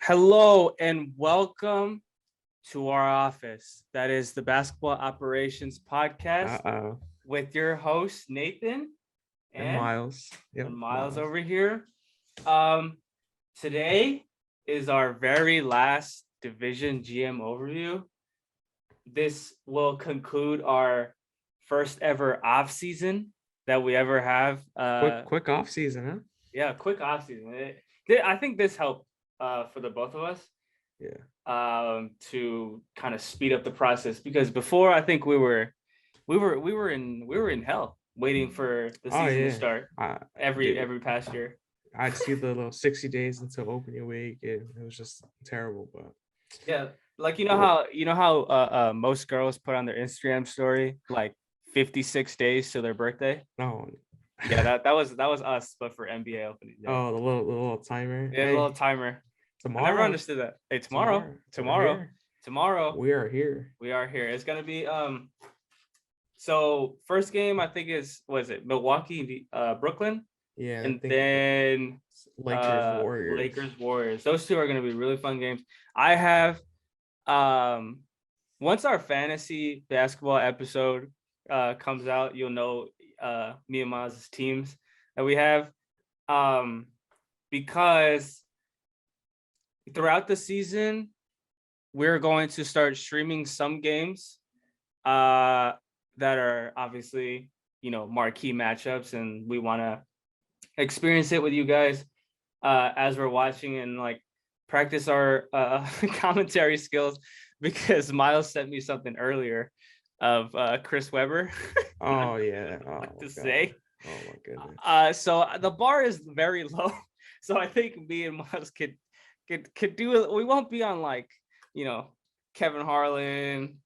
Hello and welcome to our office. That is the Basketball Operations Podcast with your host Nathan and Miles. And Miles over here. Today is our very last Division GM overview. This will conclude our first ever off season that we ever have. Quick off season, huh? Yeah, quick off season. I think this helped for the both of us. Yeah. To kind of speed up the process, because before I think we were in hell waiting for the season to start every past year. I'd see the little 60 days until opening week. It was just terrible, but yeah, like you know how most girls put on their Instagram story like 56 days to their birthday. No. Yeah, that was us, but for NBA opening day. Oh, the little timer. Yeah, the little timer. Tomorrow. I never understood that. Hey, tomorrow. We are here. It's gonna be so first game I think was it Milwaukee Brooklyn? Yeah, and then Lakers Warriors. Those two are gonna be really fun games. I have once our fantasy basketball episode comes out, you'll know me and Miles' teams that we have. Because throughout the season, we're going to start streaming some games that are obviously, marquee matchups, and we want to experience it with you guys as we're watching and like practice our commentary skills, because Miles sent me something earlier of Chris Webber. Oh yeah. What to say? Oh my goodness. So the bar is very low. So I think me and Miles could do it. We won't be on like, Kevin Harlan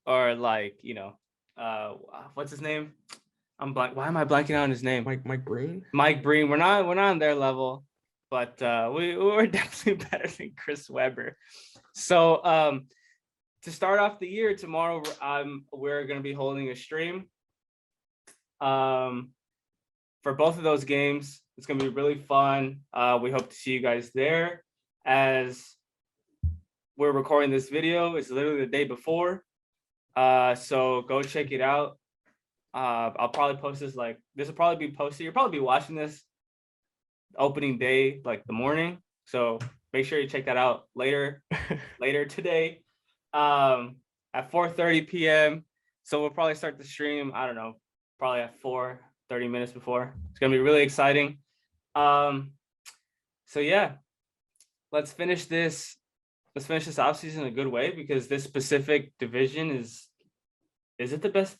or like, what's his name? I'm blank. Why am I blanking out on his name? Mike Breen. Mike Breen. We're not on their level, but we're definitely better than Chris Webber. So to start off the year tomorrow, we're gonna be holding a stream. For both of those games, it's gonna be really fun. We hope to see you guys there. As we're recording this video, it's literally the day before. So go check it out. I'll probably post this, like this will probably be posted. You'll probably be watching this opening day, like the morning. So make sure you check that out later today. At 4:30 p.m. So we'll probably start the stream, I don't know, probably at 30 minutes before. It's gonna be really exciting. So yeah, let's finish this offseason in a good way, because this specific division is it the best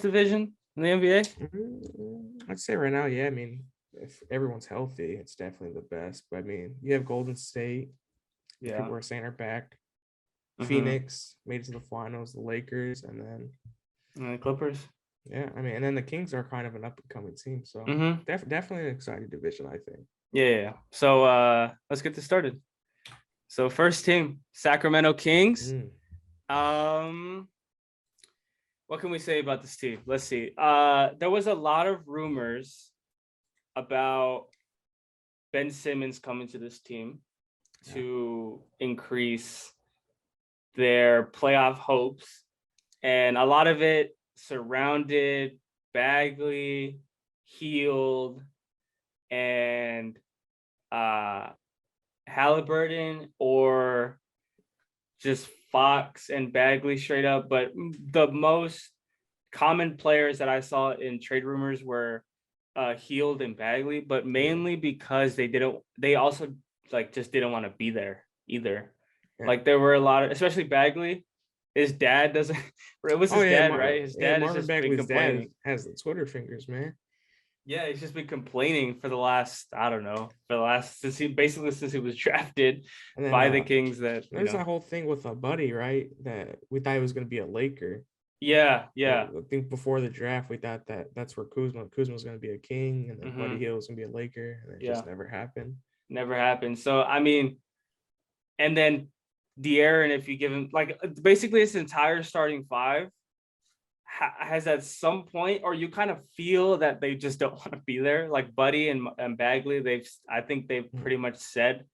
division in the NBA? I'd say right now, yeah. I mean, if everyone's healthy, it's definitely the best. But I mean, you have Golden State. Yeah. People are saying are back. Phoenix made it to the finals, the Lakers, and then the Clippers. Yeah, I mean, and then the Kings are kind of an up-and-coming team, so definitely an exciting division, I think. Yeah. So let's get this started. So first team, Sacramento Kings. What can we say about this team? Let's see. There was a lot of rumors about Ben Simmons coming to this team to increase their playoff hopes, and a lot of it surrounded Bagley, Hield, and Halliburton, or just Fox and Bagley straight up. But the most common players that I saw in trade rumors were Hield and Bagley, but mainly because they also like just didn't want to be there either. Yeah. Like there were a lot of, especially Bagley. His dad doesn't. It was his dad, right? His dad is just Bagley's dad has the Twitter fingers, man. Yeah, he's just been complaining for the last, since he was drafted by the Kings. There's that whole thing with a Buddy, right? That we thought he was going to be a Laker. Yeah. I think before the draft, we thought that's where Kuzma was going to be a King, and then Buddy Hield was going to be a Laker, and it just never happened. Never happened. So, I mean, and then De'Aaron, if you give him, like, basically his entire starting five has at some point, or you kind of feel that they just don't want to be there. Like Buddy and Bagley, I think they've pretty much said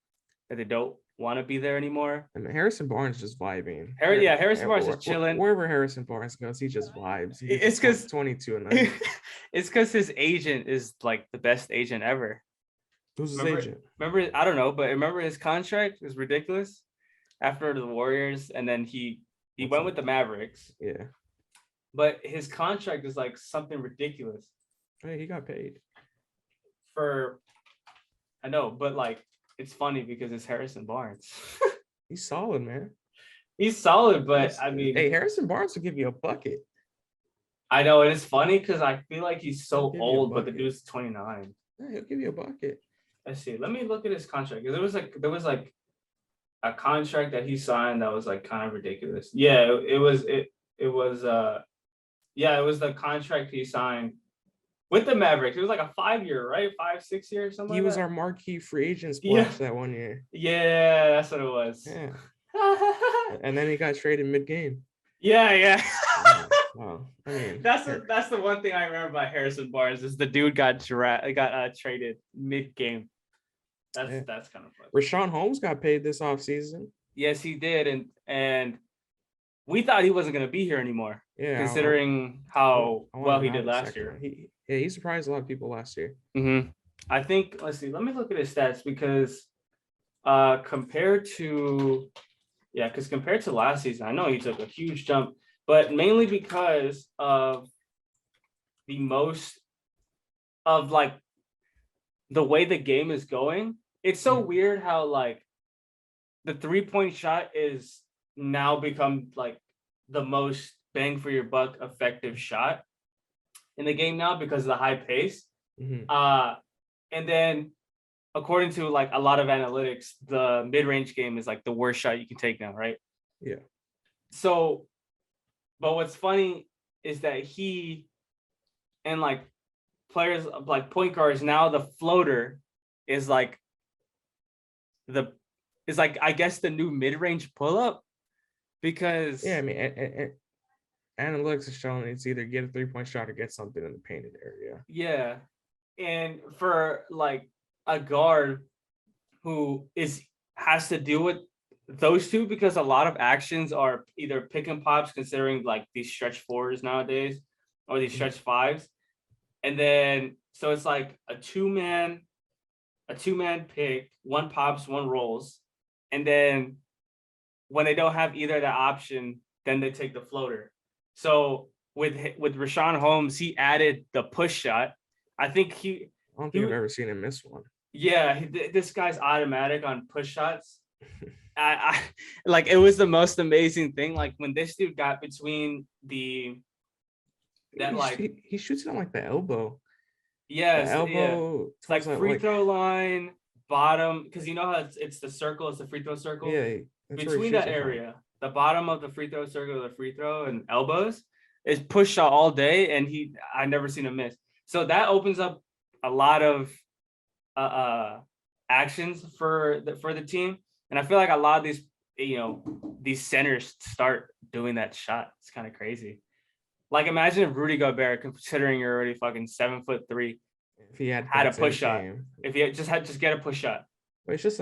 that they don't want to be there anymore. I mean, Harrison Barnes just vibing. Harrison Barnes is chilling. Wherever Harrison Barnes goes, he just vibes. It's because 22 a night. It's because his agent is like the best agent ever. Who's his agent? Remember, I don't know, but remember his contract was ridiculous after the Warriors, and then he went with the Mavericks. Yeah. But his contract is like something ridiculous. Hey, he got paid. I know, but like it's funny because it's Harrison Barnes. He's solid, man. He's solid, but I mean, hey, Harrison Barnes will give you a bucket. I know, and it's funny because I feel like he's so old, but the dude's 29. Yeah, he'll give you a bucket. Let's see. Let me look at his contract. There was like a contract that he signed that was like kind of ridiculous. Yeah, it was the contract he signed with the Mavericks. It was like a 5-year, right? 5-6 years, something. He was our marquee free agent splash that 1 year. Yeah, that's what it was. Yeah. And then he got traded mid-game. Yeah. Wow. I mean, that's the one thing I remember about Harrison Barnes is the dude got traded mid-game. That's kind of funny. Richaun Holmes got paid this offseason. Yes, he did, and we thought he wasn't going to be here anymore. Yeah, considering how well he did last year. He surprised a lot of people last year. Mm-hmm. I think. Let's see. Let me look at his stats because compared to last season, I know he took a huge jump, but mainly because of the way the game is going. It's so weird how like the 3-point shot is now become like the most bang for your buck effective shot in the game now because of the high pace. Mm-hmm. And then according to like a lot of analytics, the mid-range game is like the worst shot you can take now, right? Yeah. So, but what's funny is that he and like players like point guards now, the floater is like I guess the new mid-range pull-up because I mean analytics is showing it's either get a 3-point shot or get something in the painted area. Yeah. And for like a guard who has to deal with those two because a lot of actions are either pick and pops considering like these stretch 4s nowadays or these stretch 5s. And then so it's like a two-man pick, 1 pops, 1 rolls. And then when they don't have either that option, then they take the floater. So with Richaun Holmes, he added the push shot. I don't think I've ever seen him miss one. Yeah, this guy's automatic on push shots. I like it was the most amazing thing. Like when this dude got between he shoots it on like the elbow. Yes, the elbow. Yeah. It's like free throw line bottom because you know how it's the circle. It's the free throw circle. Yeah, between that area, the bottom of the free throw circle, the free throw and elbows is push shot all day, and I never seen him miss. So that opens up a lot of actions for the team, and I feel like a lot of these centers start doing that shot. It's kind of crazy. Like imagine if Rudy Gobert, considering you're already fucking 7'3", if he had a push shot, if he had just get a push shot. But it's just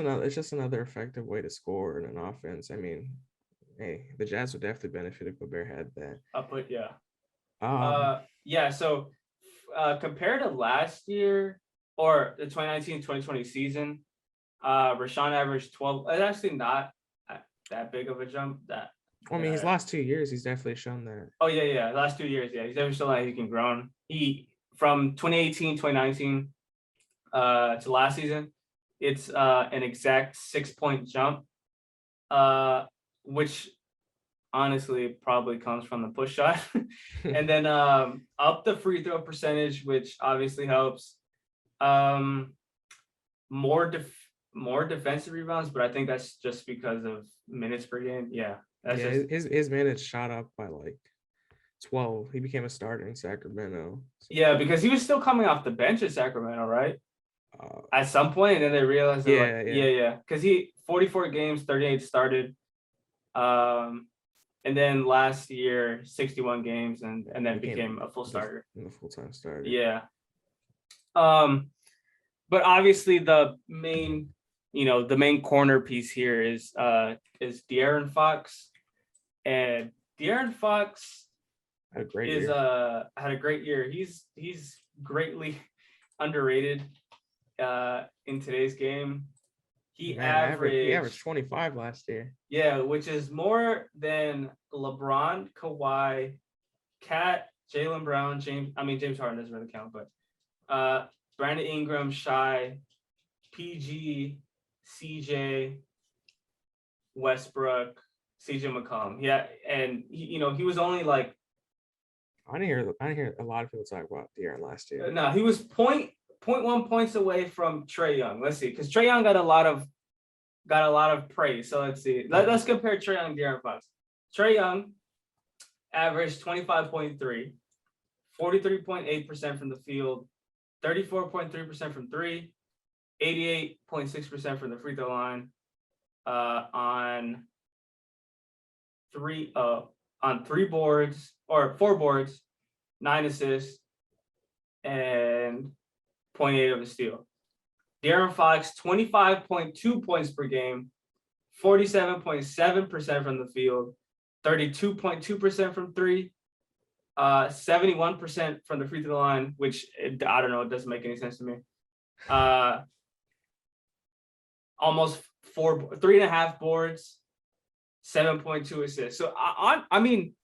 another effective way to score in an offense. I mean, hey, the Jazz would definitely benefit if Gobert had that. So compared to last year or the 2019-2020 season, Richaun averaged 12. It's actually not that big of a jump. His last 2 years, he's definitely shown that. Oh yeah. Last 2 years, yeah, he's definitely shown that he can grow. He from 2018-2019 to last season, it's an exact 6-point jump, which honestly probably comes from the push shot. And then up the free throw percentage, which obviously helps. More defensive rebounds, but I think that's just because of minutes per game. Yeah. His minutes shot up by like 12. He became a starter in Sacramento. So. Yeah, because he was still coming off the bench at Sacramento, right? At some point, and then they realized because he 44 games, 38 started, and then last year 61 games, and then became a full starter, a full-time starter. Yeah. But obviously the main the main corner piece here is Darren Fox, and Darren Fox Had a great is year. had a great year. He's greatly underrated in today's game. He averaged 25 last year. Yeah, which is more than LeBron, Kawhi, Cat, Jaylen Brown, James Harden doesn't really count, but Brandon Ingram, Shai, PG, CJ, Westbrook, CJ McCollum. Yeah, and he was only like I didn't hear a lot of people talk about De'Aaron last year. no, he was 0.1 points away from Trae Young. Let's see, because Trae Young got a lot of praise. So let's see. Let's compare Trae Young and Darren Fox. Trae Young averaged 25.3, 43.8% from the field, 34.3% from three, 88.6% from the free throw line, on four boards, 9 assists, and 0.8 of a steal. Darren Fox, 25.2 points per game, 47.7% from the field, 32.2% from three, 71% from the free throw line, which I don't know, it doesn't make any sense to me. Almost 3.5 boards, 7.2 assists. So I mean,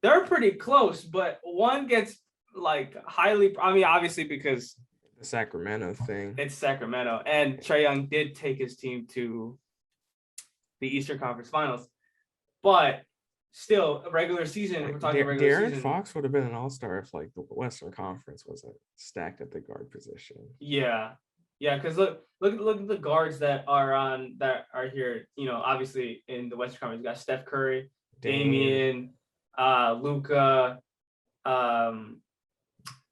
they're pretty close, but one gets like highly. I mean, obviously because the Sacramento thing. It's Sacramento, and Trae Young did take his team to the Eastern Conference Finals, but still, a regular season. We're talking regular Darren season. Fox would have been an all-star if like the Western Conference wasn't stacked at the guard position. Yeah, because look at the guards that are here. Obviously in the Western Conference, you got Steph Curry, Damian, Luka,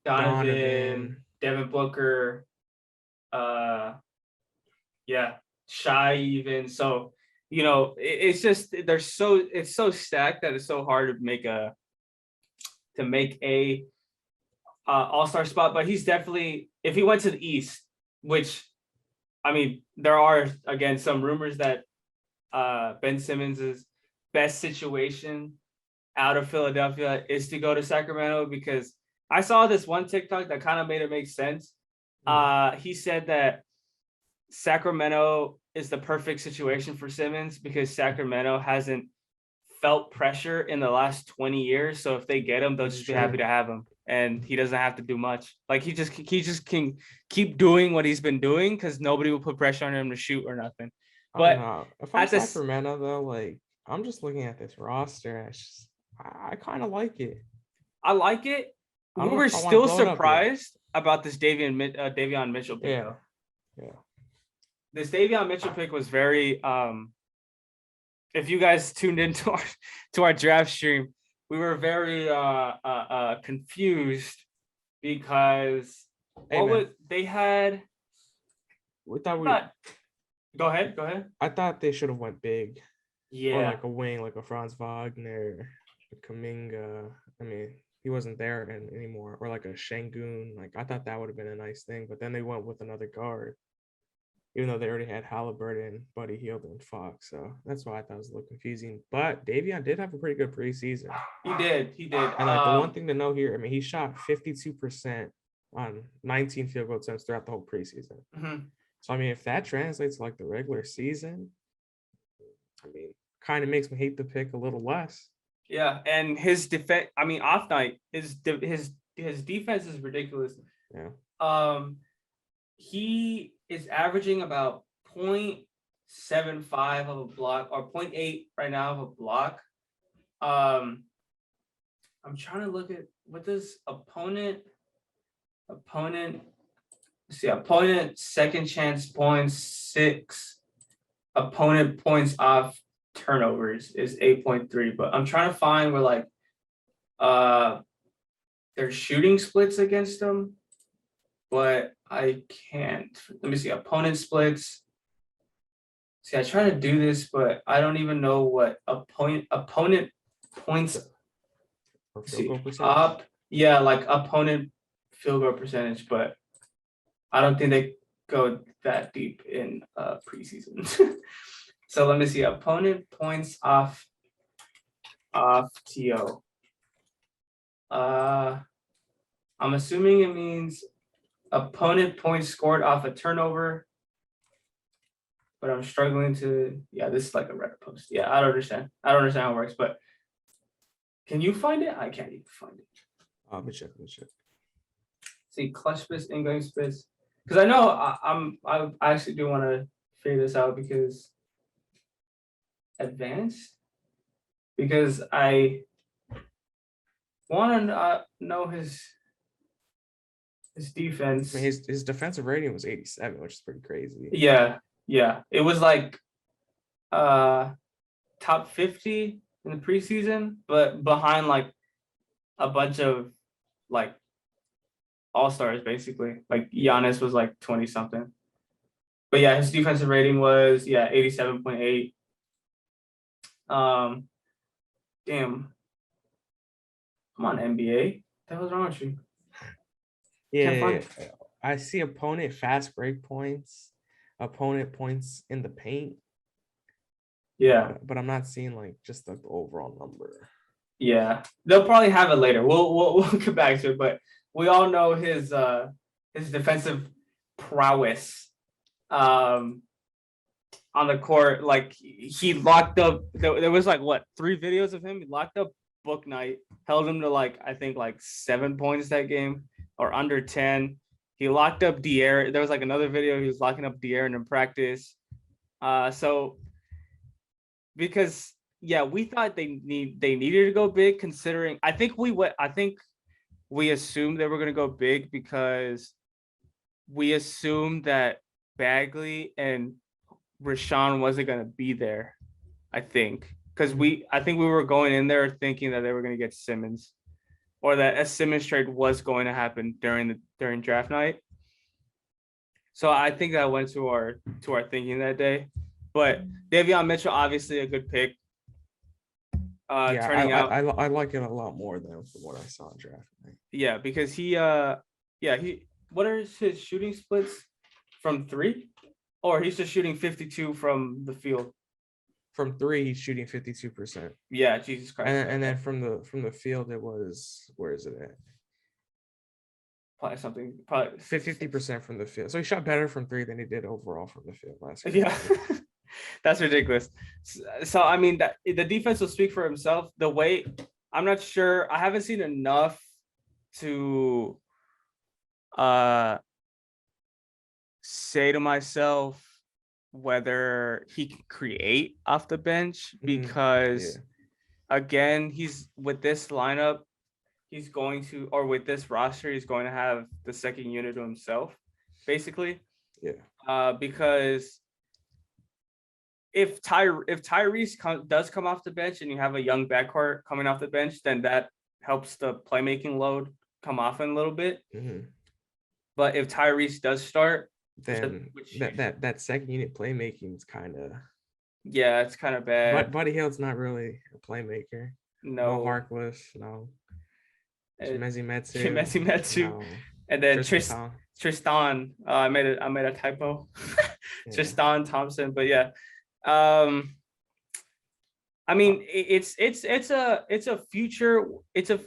Donovan, Devin Booker, Shai even. So, it's just it's so stacked that it's so hard to make a all-star spot. But he's definitely, if he went to the East, which I mean, there are again some rumors that Ben Simmons' best situation out of Philadelphia is to go to Sacramento, because I saw this one TikTok that kind of made it make sense. He said that Sacramento is the perfect situation for Simmons because Sacramento hasn't felt pressure in the last 20 years. So if they get him, they'll just be happy to have him. And he doesn't have to do much. Like he just can keep doing what he's been doing because nobody will put pressure on him to shoot or nothing. But if I'm Sacramento though, like I'm just looking at this roster, I kind of like it. I like it. We were still surprised about this Davion Mitchell pick. Yeah. This Davion Mitchell pick was very. If you guys tuned into our draft stream, we were very confused because they had. We thought Go ahead. I thought they should have went big. Yeah. Or like a wing, like a Franz Wagner, a Kuminga. I mean, he wasn't there anymore. Or like a Şengün. Like I thought that would have been a nice thing, but then they went with another guard, even though they already had Halliburton, Buddy Hield, and Fox. So that's why I thought it was a little confusing. But Davion did have a pretty good preseason. He did. And like the one thing to know here, I mean, he shot 52% on 19 field goal attempts throughout the whole preseason. Mm-hmm. So I mean, if that translates to like the regular season, I mean, kind of makes me hate the pick a little less. Yeah, and his defense. I mean, off night, his defense is ridiculous. Yeah. He is averaging about 0.75 of a block, or 0.8 right now of a block. I'm trying to look at what this opponent. See, opponent second chance points 6. Opponent points off turnovers is 8.3. But I'm trying to find where like their shooting splits against them, but I can't. Let me see, opponent splits. See, I try to do this, but I don't even know what opponent points. Or field goal percentage? Like opponent field goal percentage, but I don't think go that deep in preseason. So let me see. Opponent points off TO. I'm assuming it means opponent points scored off a turnover. But I'm struggling to. Yeah, this is like a Reddit post. Yeah, I don't understand. I don't understand how it works. But can you find it? I can't even find it. Let me check. See, clutch spits, ingoing spits. Because I know I actually do want to figure this out because advanced. Because I want to know his defense. I mean, his defensive rating was 87, which is pretty crazy. Yeah. It was like top 50 in the preseason, but behind like a bunch of like all-stars basically. Like Giannis was like 20 something. But yeah, his defensive rating was 87.8. Damn. Come on, NBA. What the hell's wrong with you? Yeah. I see opponent fast break points, opponent points in the paint. Yeah. But I'm not seeing like just the overall number. Yeah. They'll probably have it later. We'll get back to it, but we all know his defensive prowess on the court. Like he locked up, there was like what, 3 videos of him. He locked up Book Knight, held him to like I think like 7 points that game or under 10. He locked up De'Aaron. There was like another video he was locking up De'Aaron in practice. So because we thought they needed to go big, considering I think we assumed they were going to go big because we assumed that Bagley and Rashawn wasn't going to be there. I think because I think we were going in there thinking that they were going to get Simmons, or that a Simmons trade was going to happen during draft night. So I think that went to our thinking that day. But Davion Mitchell, obviously a good pick. Turning out, I like it a lot more than from what I saw in draft night. Yeah, because he what are his shooting splits from 3? Or he's just shooting 52 from the field. From 3, he's shooting 52%. Yeah, Jesus Christ. And then from the field, it was, where is it at? Probably 50% from the field. So he shot better from 3 than he did overall from the field last year. Yeah. That's ridiculous. So I mean, that the defense will speak for himself. The way, I'm not sure. I haven't seen enough to say to myself whether he can create off the bench, because again, he's with this lineup, he's going to, or with this roster, he's going to have the second unit to himself, basically. Yeah. Because if Tyrese does come off the bench and you have a young backcourt coming off the bench, then that helps the playmaking load come off in a little bit. But if Tyrese does start, then that second unit playmaking is kind of, it's kind of bad. But Buddy Hield's not really a playmaker. No Harkless, no. Messi Metsu. No. And then Tristan. I made a typo. Tristan Thompson, but yeah. I mean, it's a future.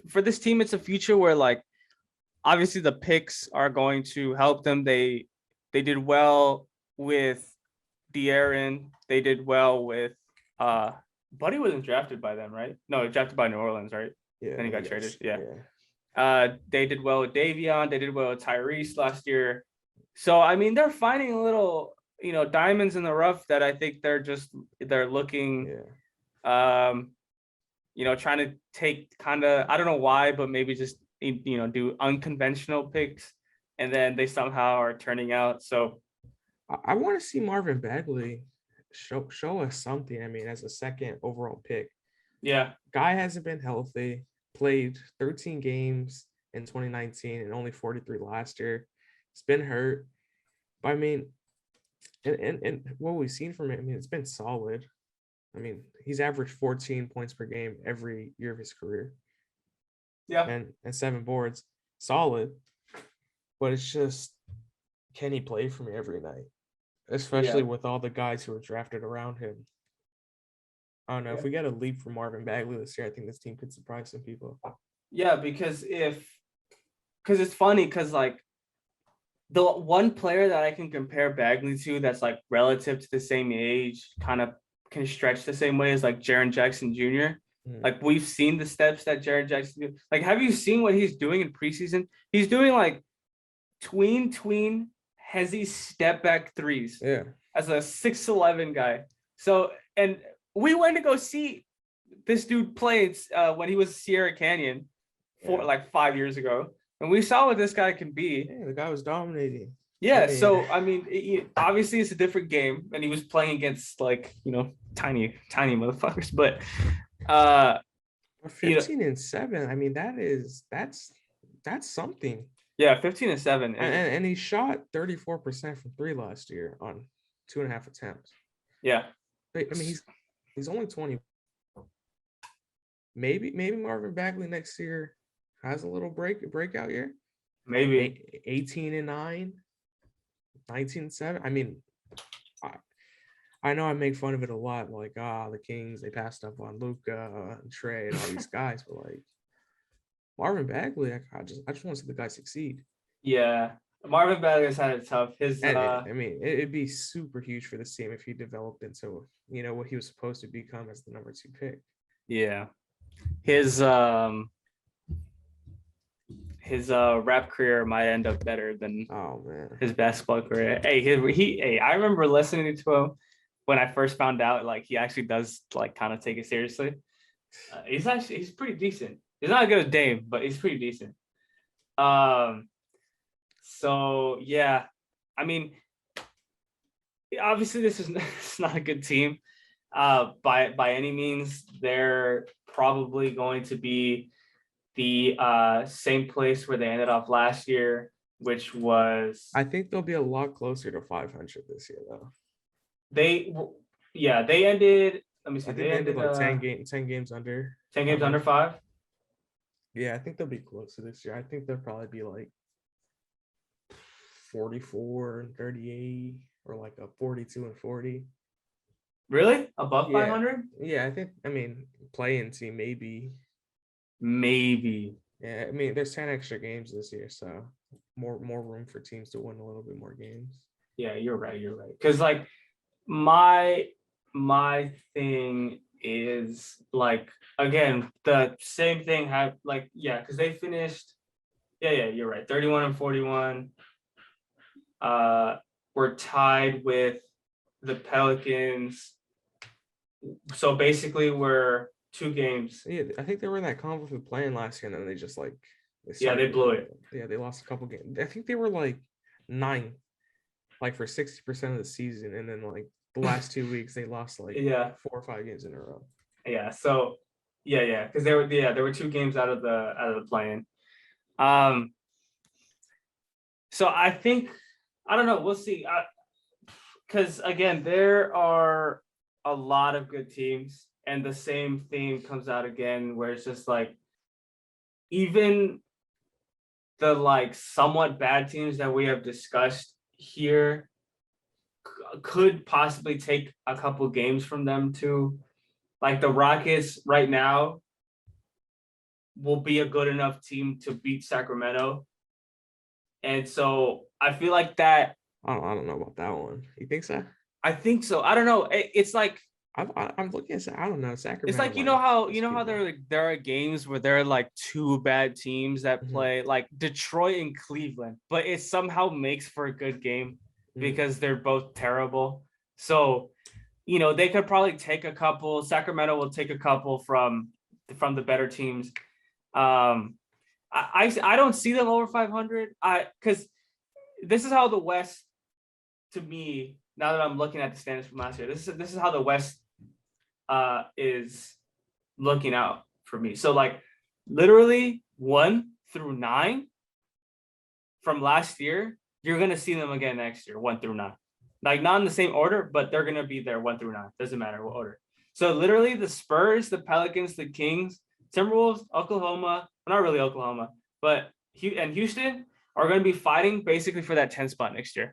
For this team, it's a future where, like, obviously the picks are going to help them. They did well with De'Aaron. They did well with Buddy wasn't drafted by them, right? No, drafted by New Orleans, right? Yeah. Then he got traded. Yeah. They did well with Davion. They did well with Tyrese last year. So I mean, they're finding a little, diamonds in the rough that I think they're looking, trying to take kind of, I don't know why, but maybe just, do unconventional picks, and then they somehow are turning out. So I want to see Marvin Bagley show us something. I mean, as a second overall pick. Yeah. Guy hasn't been healthy, played 13 games in 2019 and only 43 last year. He's been hurt. But I mean, and what we've seen from him, I mean, it's been solid. I mean, he's averaged 14 points per game every year of his career. Yeah. And 7 boards. Solid. But it's just, can he play for me every night? Yeah. Especially with all the guys who are drafted around him. I don't know. Yeah. If we get a leap from Marvin Bagley this year, I think this team could surprise some people. Yeah, because it's funny because like the one player that I can compare Bagley to that's like relative to the same age, kind of can stretch the same way as like Jaren Jackson Jr. Like we've seen the steps that Jaren Jackson do. Like, have you seen what he's doing in preseason? He's doing like tween hezzy step back threes Yeah. as a 6'11" guy. So, and we went to go see this dude play when he was Sierra Canyon like 5 years ago. And we saw what this guy can be. Yeah, the guy was dominating. Yeah, so I mean, obviously it's a different game, and he was playing against like tiny motherfuckers. But 15 and 7. I mean, that's something. Yeah, 15 and 7, and he shot 34% from 3 last year on 2.5 attempts. Yeah, I mean, he's only 20. Maybe Marvin Bagley next year has a little breakout year. Maybe 18 and 9, 19 and 7. I mean, I know I make fun of it a lot, like the Kings, they passed up on Luka and Trey and all these guys, but like Marvin Bagley, I just want to see the guy succeed. Yeah, Marvin Bagley has had it tough. I mean, it'd be super huge for this team if he developed into what he was supposed to become as the number 2 pick. Yeah, his rap career might end up better than his basketball career. Hey, I remember listening to him when I first found out like he actually does like kind of take it seriously. He's pretty decent. He's not as good as Dame, but he's pretty decent. So yeah, I mean, obviously this is not a good team by any means. They're probably going to be the same place where they ended up last year, which was, I think they'll be a lot closer to 500 this year though. They ended, let me see, they ended like 10 games under 10 games under 5. Yeah, I think they'll be closer this year. I think they'll probably be like 44 and 38 or like a 42 and 40. Really? Above 500? Yeah, I mean, play-in team maybe. Yeah, I mean, there's 10 extra games this year, so more room for teams to win a little bit more games. Yeah, you're right. Because like my thing is like, again, the same thing because they finished, you're right, 31 and 41. We're tied with the Pelicans, so basically we're 2 games. Yeah, I think they were in that conference with playing last year, and then they just like they blew it. Yeah, they lost a couple games. I think they were like 9, like for 60% of the season, and then like the last 2 weeks they lost like 4 or 5 games in a row. Yeah, so because there were 2 games out of the play-in. So I think, I don't know, we'll see. Because again, there are a lot of good teams, and the same theme comes out again, where it's just like, even the like somewhat bad teams that we have discussed here could possibly take a couple games from them too. Like the Rockets right now will be a good enough team to beat Sacramento. And so I feel like that. I don't know about that one. You think so? I think so. I don't know. It's like, I'm looking at, I don't know, Sacramento. It's like, you know how there are games where there are like 2 bad teams that play, like Detroit and Cleveland, but it somehow makes for a good game because they're both terrible. So, they could probably take a couple. Sacramento will take a couple from the better teams. I don't see them over 500. Because this is how the West, to me, now that I'm looking at the standings from last year, this is how the West is looking out for me. So like literally 1 through 9 from last year, you're gonna see them again next year, 1 through 9. Like not in the same order, but they're gonna be there 1 through 9. Doesn't matter what order. So literally the Spurs, the Pelicans, the Kings, Timberwolves, Oklahoma, not really Oklahoma, but Houston are going to be fighting basically for that 10 spot next year.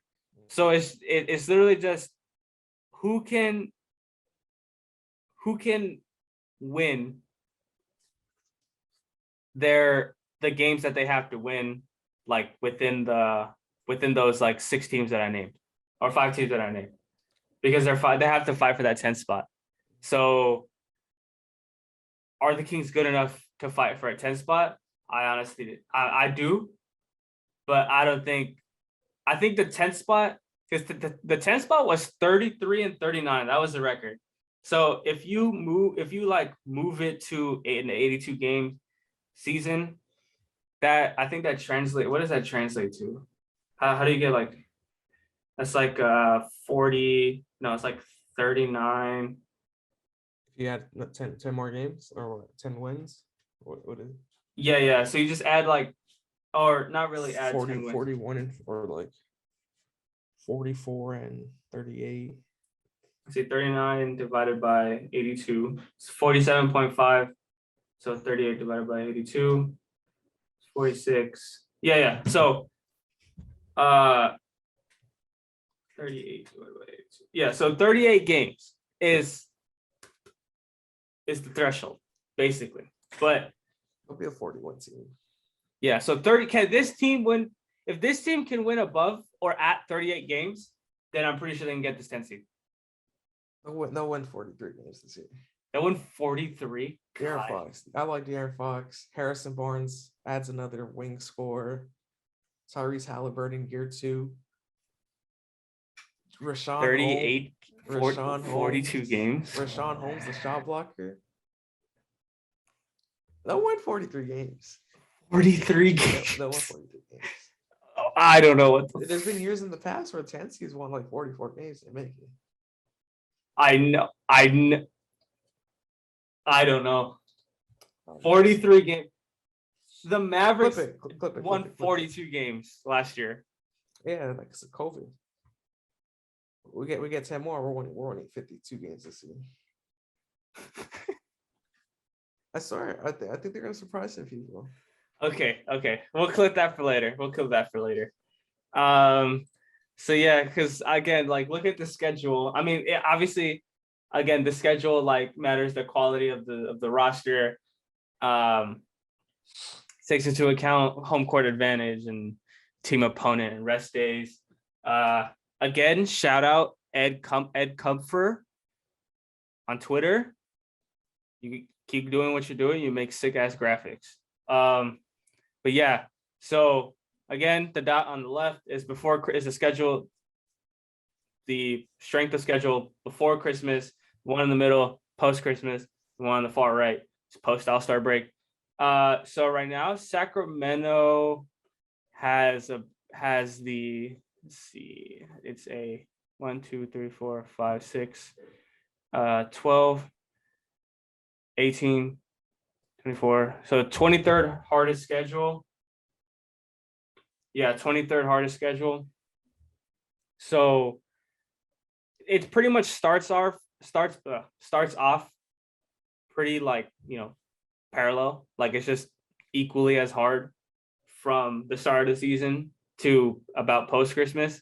So it's literally just who can win the games that they have to win, like within those like 6 teams that I named, or 5 teams that I named, because they have to fight for that 10 spot. So are the Kings good enough to fight for a 10 spot? I honestly I do, but I think the 10th spot, because the 10th spot was 33-39. That was the record. So if you move it to an 82 game season, that I think that translate. What does that translate to? How do you get like, that's like 40? No, it's like 39. If you had 10 more games or what, 10 wins, what is it? Yeah. So you just add like, or not really add 40, 10 wins. 41 or like 44 and 38. See, 39 divided by 82. It's 47.5. So 38 divided by 82. 46. Yeah. So 38 divided by 82. Yeah, so 38 games is the threshold, basically. But It'll be a 41 team. yeah, so 30. Can this team win? If this team can win above or at 38 games, then I'm pretty sure they can get this 10 seed. They'll win 43 games this year. They won 43. Darren Fox. I like Darren Fox. Harrison Barnes adds another wing scorer. Tyrese Halliburton, year 2. Rashawn 38, Rashawn 42 Holmes, games. Rashawn Holmes, the shot blocker. They'll win 43 games. 43 games. They'll win 43 games. I don't know what. There's been years in the past where Tennessee's won like 44 games and make it. I know. I don't know. 43 games. The Mavericks won 42 games last year. Yeah, like it's COVID. We get 10 more. We're winning 52 games this year. I swear, I think they're gonna surprise some people. Okay. We'll clip that for later. So yeah, because again, like, look at the schedule. I mean, obviously, again, the schedule like matters. The quality of the roster takes into account home court advantage and team opponent and rest days. Again, shout out Ed Comfer on Twitter. You keep doing what you're doing. You make sick ass graphics. But yeah, so again, the dot on the left is the schedule, the strength of schedule before Christmas. One in the middle, post Christmas. One on the far right, it's post All-Star break. So right now, Sacramento has the, let's see, it's a 1, 2, 3, 4, 5, 6, 12, 18, 24. So 23rd hardest schedule. Yeah, 23rd hardest schedule. So it pretty much starts off pretty, like, parallel. Like, it's just equally as hard from the start of the season to about post Christmas.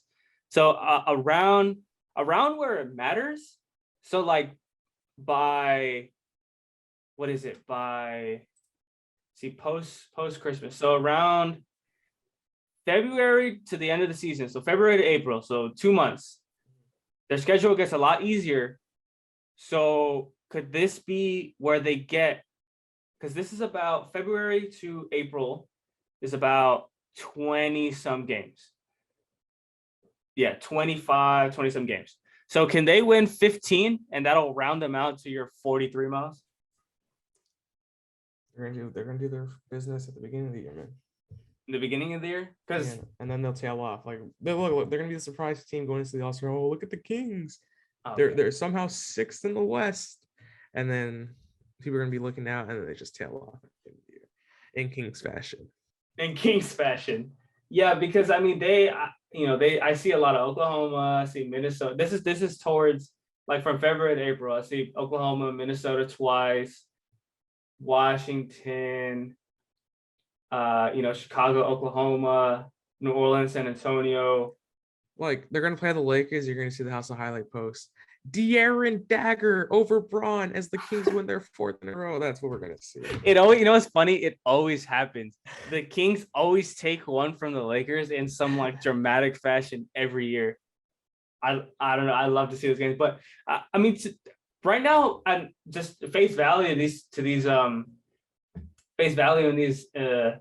So around where it matters. So like by post Christmas. So around February to the end of the season. So February to April. So 2 months. Their schedule gets a lot easier. So could this be where they get, because this is about February to April is about 20 some games. Yeah, 25, 20 some games. So can they win 15 and that'll round them out to your 43 miles? They're gonna do their business at the beginning of the year, man. In the beginning of the year? Because and then they'll tail off. Like they're gonna be the surprise team going into the All-Star. Oh, look at the Kings. Okay. They're somehow 6th in the West. And then people are gonna be looking out and then they just tail off in Kings fashion. Yeah, because I mean I see a lot of Oklahoma, I see Minnesota. This is towards, like, from February to April. I see Oklahoma, Minnesota twice, Washington, Chicago, Oklahoma, New Orleans, San Antonio. Like they're gonna play the Lakers. You're gonna see the House of Highlight post. De'Aaron Dagger over Braun as the Kings win their 4th in a row. That's what we're gonna see. It always, you know what's funny? It always happens. The Kings always take one from the Lakers in some like dramatic fashion every year. I don't know. I love to see those games, but I mean, right now, I'm just face value in these face value in these in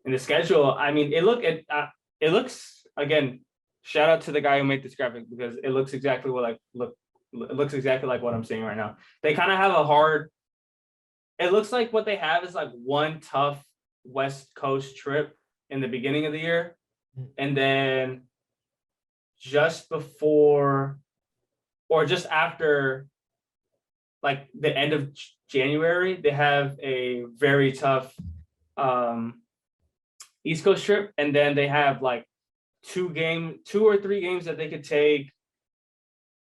the schedule. I mean, it looks again. Shout out to the guy who made this graphic because it looks exactly what it looks exactly like what I'm seeing right now. They kind of have a hard. It looks like what they have is like one tough West Coast trip in the beginning of the year, and then just before or just after like the end of January, they have a very tough East Coast trip, and then they have like 2 or 3 games that they could take,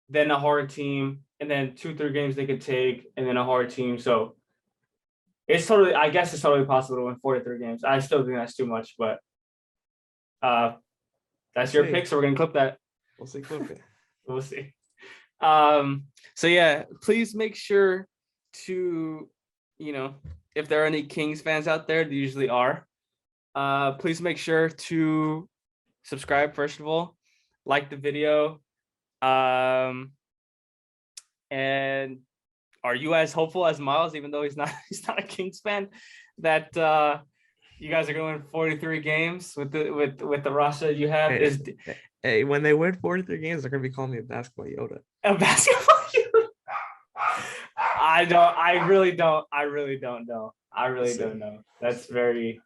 then a hard team, and then 2-3 games they could take, and then a hard team. So it's totally, I guess it's totally possible to win 4-3 games. I still think that's too much, but that's your pick, so we're gonna clip that. We'll see, clip it. We'll see. So yeah, please make sure to, if there are any Kings fans out there, there usually are. Please make sure to subscribe first of all, like the video, and are you as hopeful as Miles, even though he's not a Kings fan, that you guys are going to win 43 games with the roster you have? Hey, when they win 43 games, they're gonna be calling me a basketball Yoda. A basketball Yoda. I really don't know. I really don't know. That's very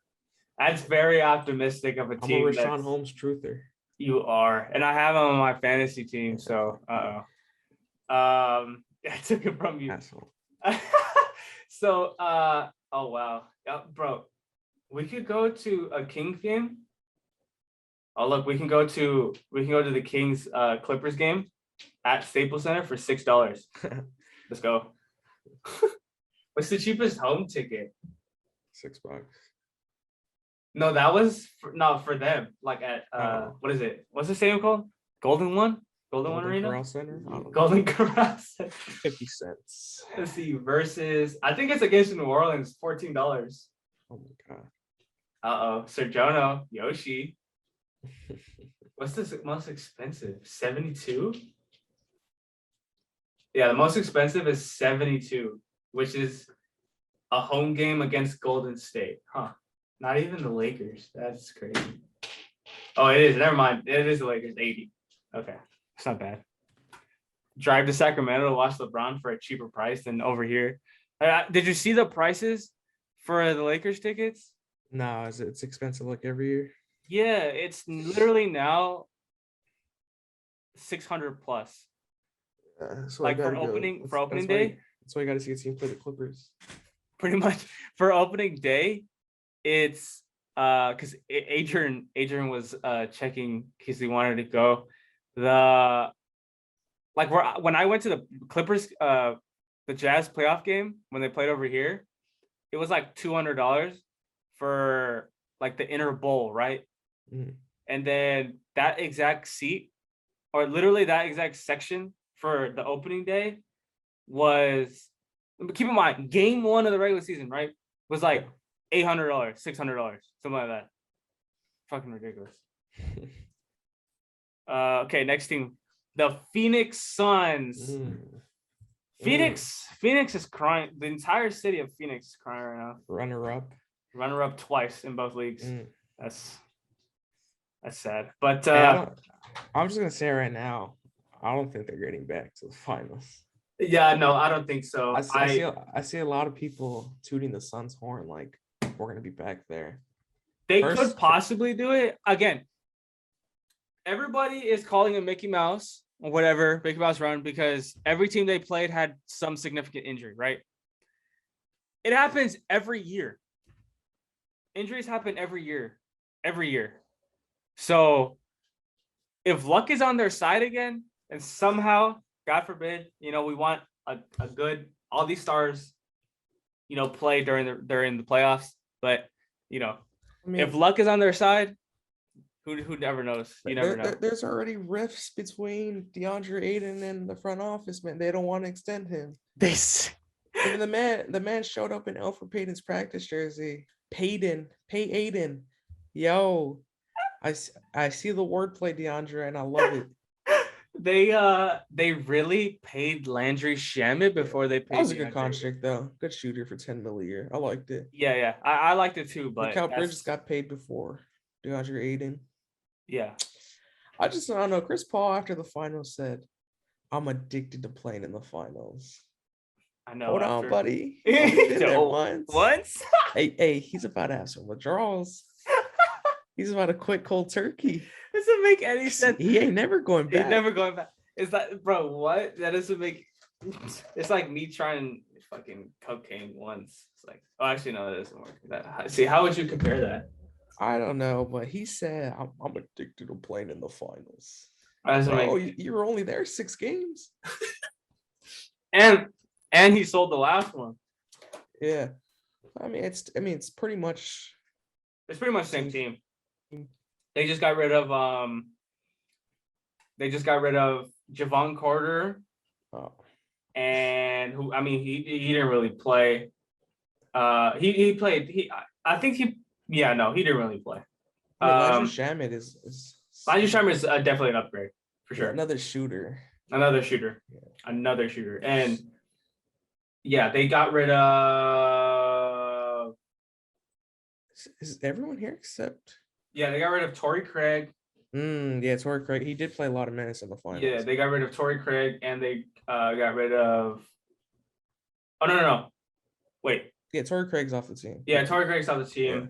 optimistic of a team. I'm a Rashawn Holmes truther. You are, and I have him on my fantasy team. So, I took it from you. Asshole. So, oh wow, bro, we could go to a Kings game. Oh look, we can go to the Kings Clippers game at Staples Center for $6. Let's go. What's the cheapest home ticket? $6. No, that was for them. Like at what is it? What's the stadium called? Golden One Arena. Corral Center. Golden Corral Center. 50 cents. Let's see. Versus, I think it's against New Orleans. $14. Oh my god. Sergio Yoshi. What's the most expensive? 72. Yeah, the most expensive is 72, which is a home game against Golden State. Huh. Not even the Lakers. That's crazy. Oh, it is. Never mind. It is the Lakers. 80. Okay. It's not bad. Drive to Sacramento to watch LeBron for a cheaper price than over here. Did you see the prices for the Lakers tickets? No, it's expensive like every year. Yeah, it's literally now 600 plus. Like for opening day. That's why you got to see a team play the Clippers. Pretty much for opening day, it's because Adrian was checking because he wanted to go. When I went to the Clippers, the Jazz playoff game when they played over here, it was like $200 for like the inner bowl, right? Mm. And then that exact seat, or literally that exact section for the opening day was, keep in mind, game 1 of the regular season, right, was like $800, $600, something like that. Fucking ridiculous. Okay, next team, the Phoenix Suns. Phoenix is crying. The entire city of Phoenix is crying right now. Runner up twice in both leagues. That's sad. But I'm just gonna say right now, I don't think they're getting back to the finals. Yeah, no, I don't think so. I see a lot of people tooting the Suns' horn like we're gonna be back there. They could possibly do it again. Everybody is calling it Mickey Mouse or whatever, Mickey Mouse run, because every team they played had some significant injury, right? It happens every year. Injuries happen every year. So if luck is on their side again, and somehow, God forbid, we want a good, all these stars, play during the playoffs. But if luck is on their side, Who never knows? You never know. There's already rifts between DeAndre Ayton and the front office, man. They don't want to extend him. Even the man showed up in Elfrid Payton's practice jersey. Pay Ayton. Yo, I see the wordplay, DeAndre, and I love it. They really paid Landry Shamet before they paid. That was a good contract though. Good shooter for $10 million a year. I liked it. Yeah. I liked it too, but Mikal Bridges got paid before DeAndre Ayton. Yeah. I don't know. Chris Paul after the finals said, "I'm addicted to playing in the finals." I know. Hold on, buddy. Been there once. Hey, he's about to have some withdrawals. He's about to quit cold turkey. Doesn't make any sense. He ain't never going back. He's never going back. Is that, bro? What? That doesn't make. It's like me trying fucking cocaine once. It's like, oh, actually, no, that doesn't work. See, how would you compare that? I don't know, but he said, "I'm addicted to playing in the finals." You were only there 6 games, and he sold the last one. Yeah, it's pretty much. It's pretty much the same team. They just got rid of Javon Carter. Oh. And who? I mean, he didn't really play. He played. He didn't really play. Landry Shamet is Landry Shamet is definitely an upgrade for sure. Another shooter. And yeah, they got rid of. Is everyone here except? Yeah, they got rid of Torrey Craig. Torrey Craig. He did play a lot of minutes in the finals. Yeah, they got rid of Torrey Craig, and they got rid of. Oh no! Wait. Yeah, Torrey Craig's off the team. Yeah, Torrey Craig's off the team, yeah.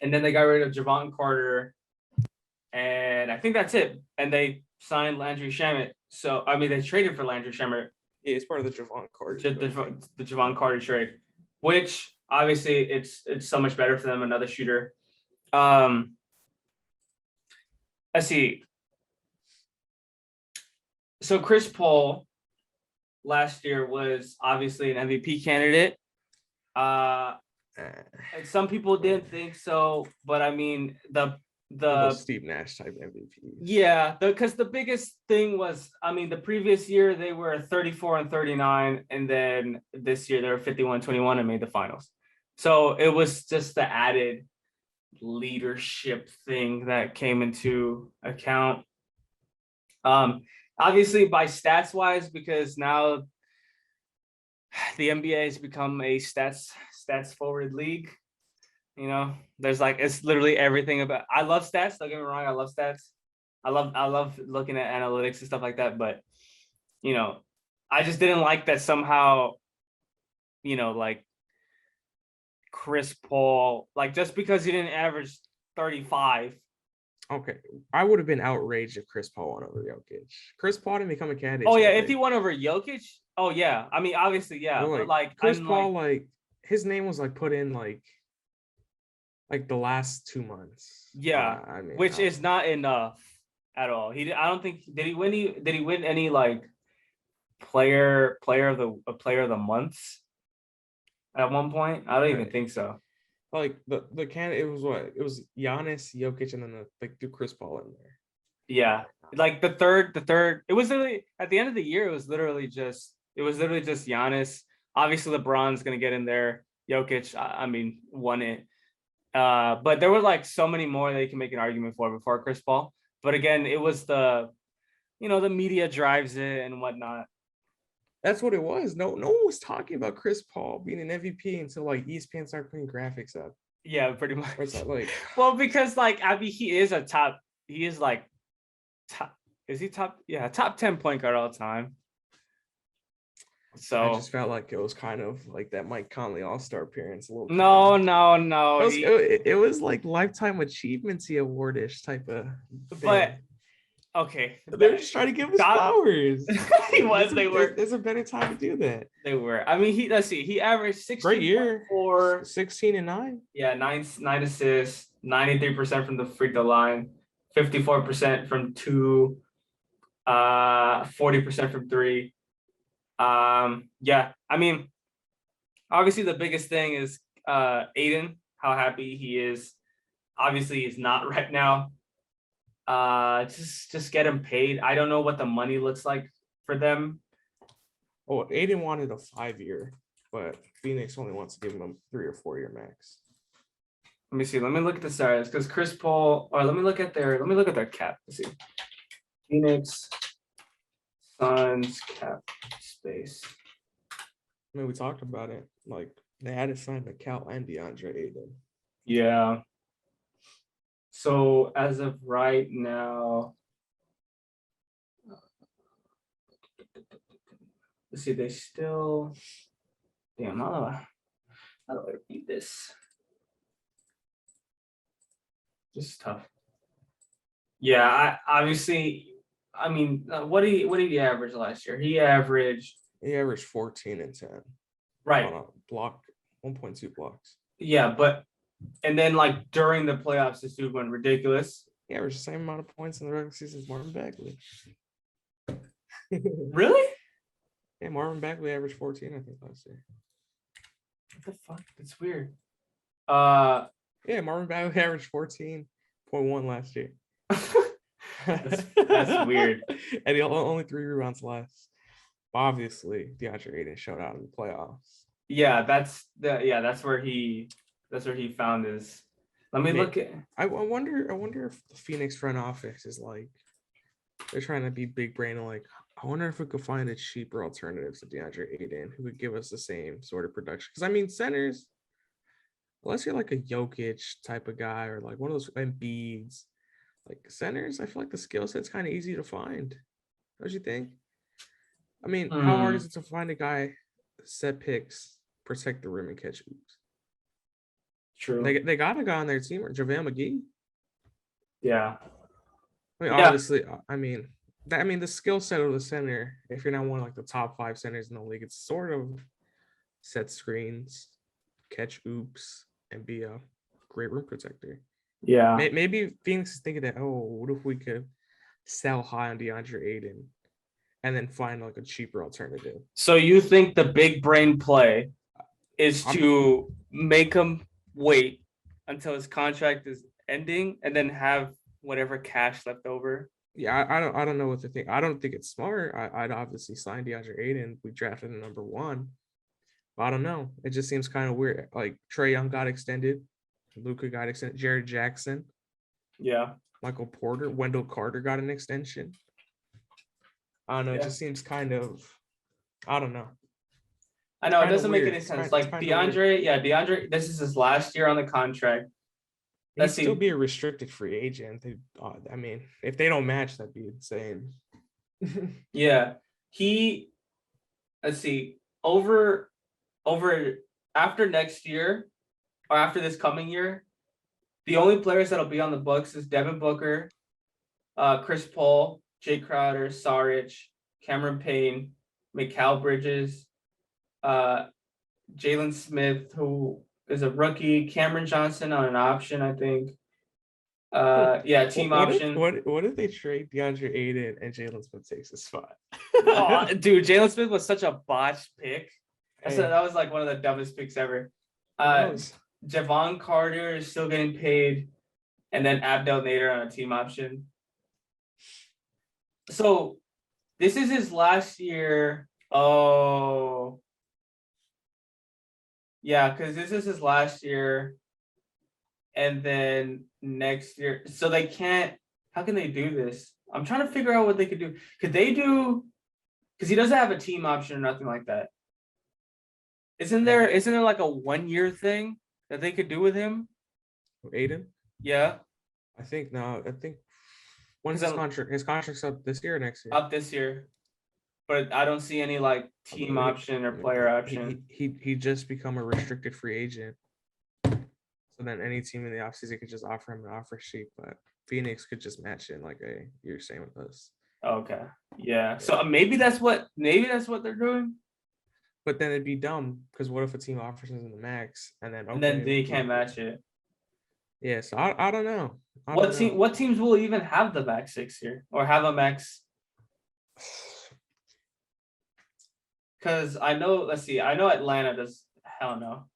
And then they got rid of Javon Carter, and I think that's it. And they signed Landry Shamet. So I mean, they traded for Landry Shamet. Yeah, it's part of the Javon Carter. The Javon Carter trade, which obviously it's so much better for them. Another shooter. Let's see. So Chris Paul last year was obviously an MVP candidate. And some people didn't think so, but I mean the Steve Nash type MVP. Yeah, because the biggest thing was, I mean, the previous year they were 34-39, and then this year they were 51-21 and made the finals. So it was just the added leadership thing that came into account. Obviously by stats wise, because now the NBA has become a stats forward league. You know, there's like, it's literally everything about. I love stats. Don't get me wrong. I love stats. I love looking at analytics and stuff like that. But you know, I just didn't like that somehow. You know, like Chris Paul, like just because he didn't average 35. Okay, I would have been outraged if Chris Paul won over Jokic. Chris Paul didn't become a candidate. Oh yeah, if he won over Jokic, oh yeah. I mean, obviously, yeah. But like Chris Paul, like his name was like put in like the last 2 months. Yeah, which is not enough at all. I don't think did he win any like player of the months at one point? I don't even think so. Like the candidate, it was Giannis, Jokic, and then do Chris Paul in there. Yeah, like the third. It was literally at the end of the year. It was literally just Giannis. Obviously, LeBron's gonna get in there. Jokic, I mean, won it. But there were like so many more that you can make an argument for before Chris Paul. But again, it was the media drives it and whatnot. That's what it was. No one was talking about Chris Paul being an MVP until like ESPN started putting graphics up. Yeah, pretty much. What's that like? Well, because like I mean, he is top 10 point guard all the time. So I just felt like it was kind of like that Mike Conley All-Star appearance a little. No. It was like lifetime achievements awardish type of thing. But okay, they're just trying to give us flowers. They were. There's a better time to do that. They were. I mean, he averaged 16. Great year. 16 and 9. Yeah, 9 assists, 93% from the free throw line, 54% from 2, 40% from 3. Yeah, I mean, obviously the biggest thing is Aiden, how happy he is. Obviously he's not right now. Just get him paid. I don't know what the money looks like for them. Oh, Aiden wanted a 5-year, but Phoenix only wants to give him a 3 or 4 year max. Let me see. Let me look at the stars because Chris Paul. Or let me look at their cap. Let's see. Phoenix Suns cap space. I mean, we talked about it. Like they had to sign Cal and DeAndre Aiden. Yeah. So as of right now, let's see. They still. Damn. How do I read this? This is tough. Yeah. I mean, what did he average last year? He averaged 14 and 10. Right. On a block, 1.2 blocks. Yeah, but and then like during the playoffs, this dude went ridiculous. He averaged the same amount of points in the regular season as Marvin Bagley. Really? Yeah, Marvin Bagley averaged 14, I think, last year. What the fuck? That's weird. Yeah, Marvin Bagley averaged 14.1 last year. that's weird. And he only 3 rebounds less. Obviously, DeAndre Aiden showed out in the playoffs. Yeah, that's where he found his. Let me look at. I wonder if the Phoenix front office is like they're trying to be big brain and like I wonder if we could find a cheaper alternative to DeAndre Aiden who would give us the same sort of production. Because I mean, centers, unless you're like a Jokic type of guy or like one of those Embiids, like centers, I feel like the skill set's kind of easy to find. Don't you think? I mean, how hard is it to find a guy set picks, protect the rim, and catch hoops? True. They got a guy on their team, JaVale McGee. Yeah. I mean, obviously, I mean, the skill set of the center, if you're not one of like the top 5 centers in the league, it's sort of set screens, catch oops, and be a great rim protector. Yeah. Maybe Phoenix is thinking that, oh, what if we could sell high on DeAndre Aiden and then find like a cheaper alternative? So you think the big brain play is to make him wait until his contract is ending and then have whatever cash left over? Yeah, I don't know what to think. I don't think it's smart. I'd obviously sign DeAndre Aiden. We drafted him number 1. But I don't know. It just seems kind of weird. Like Trae Young got extended. Luka got extended. Jared Jackson. Yeah. Michael Porter. Wendell Carter got an extension. I don't know. Yeah. It just seems kind of, I don't know. I know it doesn't make any sense. Like DeAndre, this is his last year on the contract. He'd still be a restricted free agent. I mean, if they don't match, that'd be insane. Yeah. Let's see, over after next year or after this coming year, the only players that'll be on the books is Devin Booker, Chris Paul, Jay Crowder, Saric, Cameron Payne, Mikal Bridges, Jalen Smith, who is a rookie, Cameron Johnson on an option, I think. Team option. What if they trade DeAndre Aiden and Jalen Smith takes his spot? Dude, Jalen Smith was such a botched pick. That was like one of the dumbest picks ever. Javon Carter is still getting paid, and then Abdel Nader on a team option. So this is his last year. Oh, yeah, because this is his last year, and then next year. So they can't. How can they do this? I'm trying to figure out what they could do. Could they do? Because he doesn't have a team option or nothing like that. Isn't there like a 1-year thing that they could do with him? Aiden? Yeah. I think when's his contract? His contract's up this year or next year? Up this year. But I don't see any like team option or player option. He just become a restricted free agent. So then any team in the offseason could just offer him an offer sheet, but Phoenix could just match it like you're saying with us. Okay. Yeah. So maybe that's what they're doing. But then it'd be dumb because what if a team offers him the max and then they can't match it? Yeah, so I don't know. What teams will even have the max 6 year or have a max? Because I know. Let's see. I know Atlanta does. Hell no.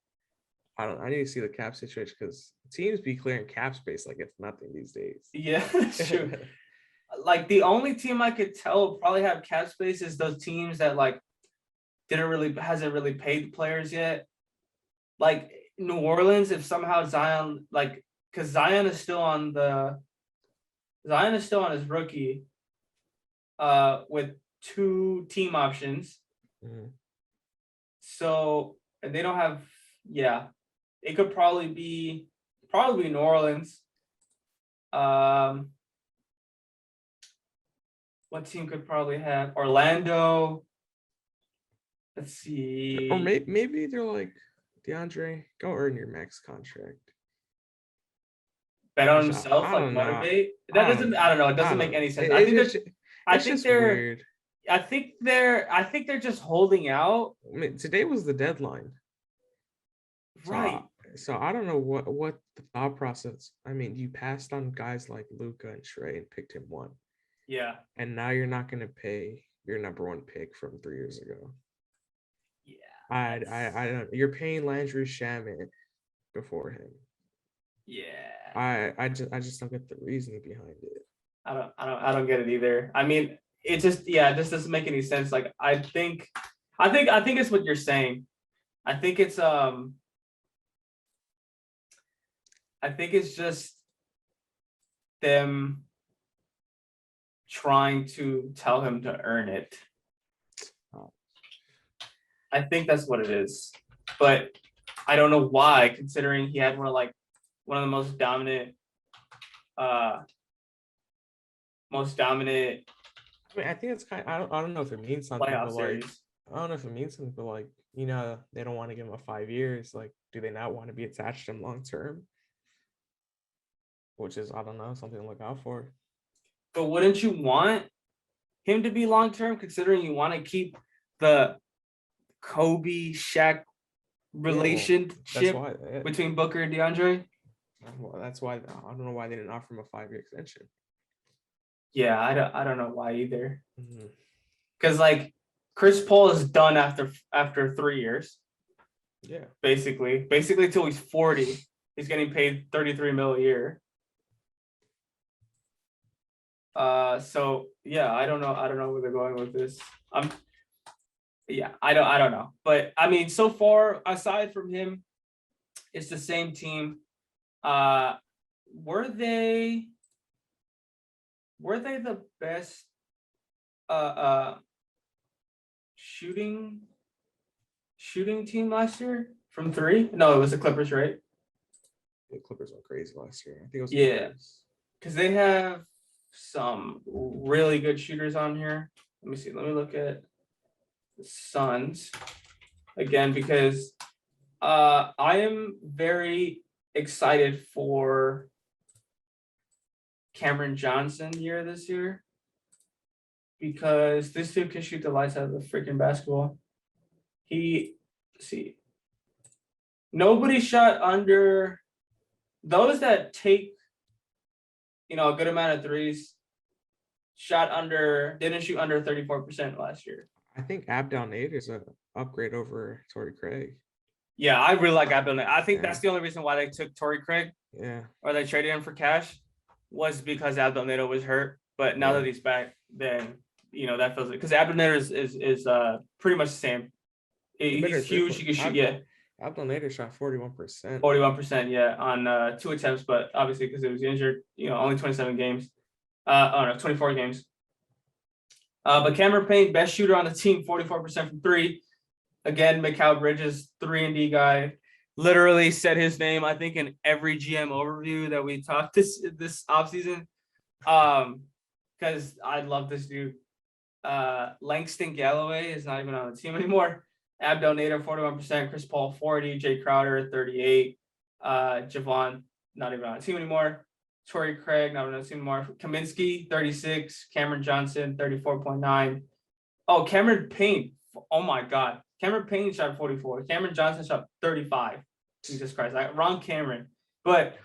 I need to see the cap situation because teams be clearing cap space like it's nothing these days. Yeah, that's true. Like the only team I could tell probably have cap space is those teams that like hasn't really paid the players yet. Like New Orleans, if somehow Zion, like, because Zion is still on his rookie, with 2 team options. Mhm. So and they don't have, yeah, it could probably be New Orleans. What team could probably have Orlando? Let's see. Or maybe they're like, DeAndre, go earn your max contract. Bet on himself, I like don't know. motivate. That doesn't. I don't know. It doesn't make any sense. I think they're. Weird. I think they're just holding out. I mean, today was the deadline. Right. So I don't know what the thought process. I mean, you passed on guys like Luka and Trey and picked him 1. Yeah. And now you're not going to pay your number 1 pick from 3 years ago. Yeah. I don't. You're paying Landry Shamet before him. Yeah. I just don't get the reasoning behind it. I don't get it either. I mean, it just doesn't make any sense. Like I think it's what you're saying. I think it's just them trying to tell him to earn it. I think that's what it is. But I don't know why, considering he had one of the most dominant I mean, I think it's kind of, I don't know if it means something, playoff but series. like, I don't know if it means something, but like, they don't want to give him 5 years. Like, do they not want to be attached to him long term? Which is, I don't know, something to look out for. But wouldn't you want him to be long term, considering you want to keep the Kobe Shaq relationship between Booker and DeAndre? Well, that's why I don't know why they didn't offer him a 5-year extension. Yeah, I don't know why either. Mm-hmm. Because like Chris Paul is done after 3 years. Yeah. Basically till he's 40, he's getting paid $33 million a year. So yeah, I don't know where they're going with this. I don't know. But I mean, so far, aside from him, it's the same team. Were they the best shooting team last year from 3? No, it was the Clippers, right? The Clippers went crazy last year. I think it was because they have some really good shooters on here. Let me see. Let me look at the Suns again, because I am very excited for Cameron Johnson this year, because this dude can shoot the lights out of the freaking basketball. Nobody shot under, those that take a good amount of threes didn't shoot under 34% last year. I think Abdel Nader is an upgrade over Torrey Craig. Yeah, I really like Abdel Nader. I think that's the only reason why they took Torrey Craig. Yeah. Or they traded him for cash, was because Abdel Nader was hurt. But now that he's back, then that feels it. Because Abdel Nader is pretty much the same. He's huge. He can shoot. Abdel Nader shot 41%. 41%, yeah, on 2 attempts, but obviously because he was injured, only 27 games. 24 games. But Cameron Payne, best shooter on the team, 44% from 3. Again, Mikal Bridges, 3-and-D guy. Literally said his name, I think, in every GM overview that we talked this offseason. Because I love this dude. Langston Galloway is not even on the team anymore. Abdel Nader, 41%. Chris Paul, 40. Jay Crowder, 38. Javon, not even on the team anymore. Torrey Craig, not on the team anymore. Kaminsky, 36. Cameron Johnson, 34.9. Oh, Cameron Payne. Oh, my God. Cameron Payne shot 44. Cameron Johnson shot 35. Jesus Christ. Wrong Cameron. But,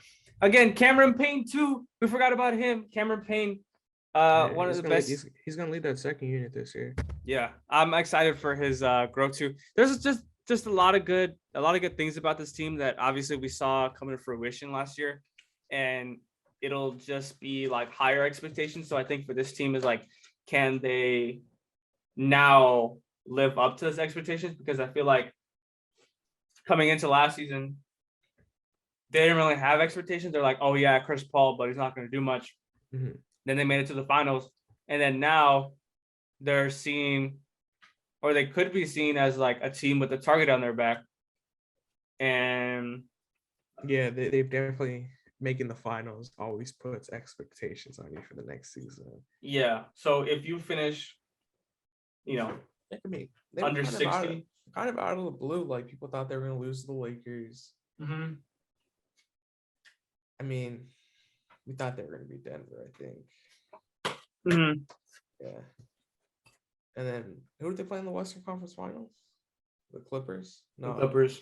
again, Cameron Payne, too. We forgot about him. Cameron Payne. One of the best. He's gonna lead that second unit this year. Yeah, I'm excited for his growth too. There's just just a lot of good things about this team that obviously we saw come to fruition last year, and it'll just be like higher expectations. So I think for this team is like, can they now live up to those expectations? Because I feel like coming into last season, they didn't really have expectations. They're like, oh yeah, Chris Paul, but he's not going to do much. Mhm. Then they made it to the finals, and then now they're seen, or they could be seen as like a team with a target on their back. And Yeah, they've definitely making the finals always puts expectations on you for the next season. yeah, so if you finish, I mean, they under were 60, kind of out of the blue. Like people thought they were going to lose to the Lakers. mm-hmm. I mean, we thought they were going to be Denver, I think. Mm-hmm. Yeah. And then who did they play in the Western Conference Finals? The Clippers? No. The Clippers.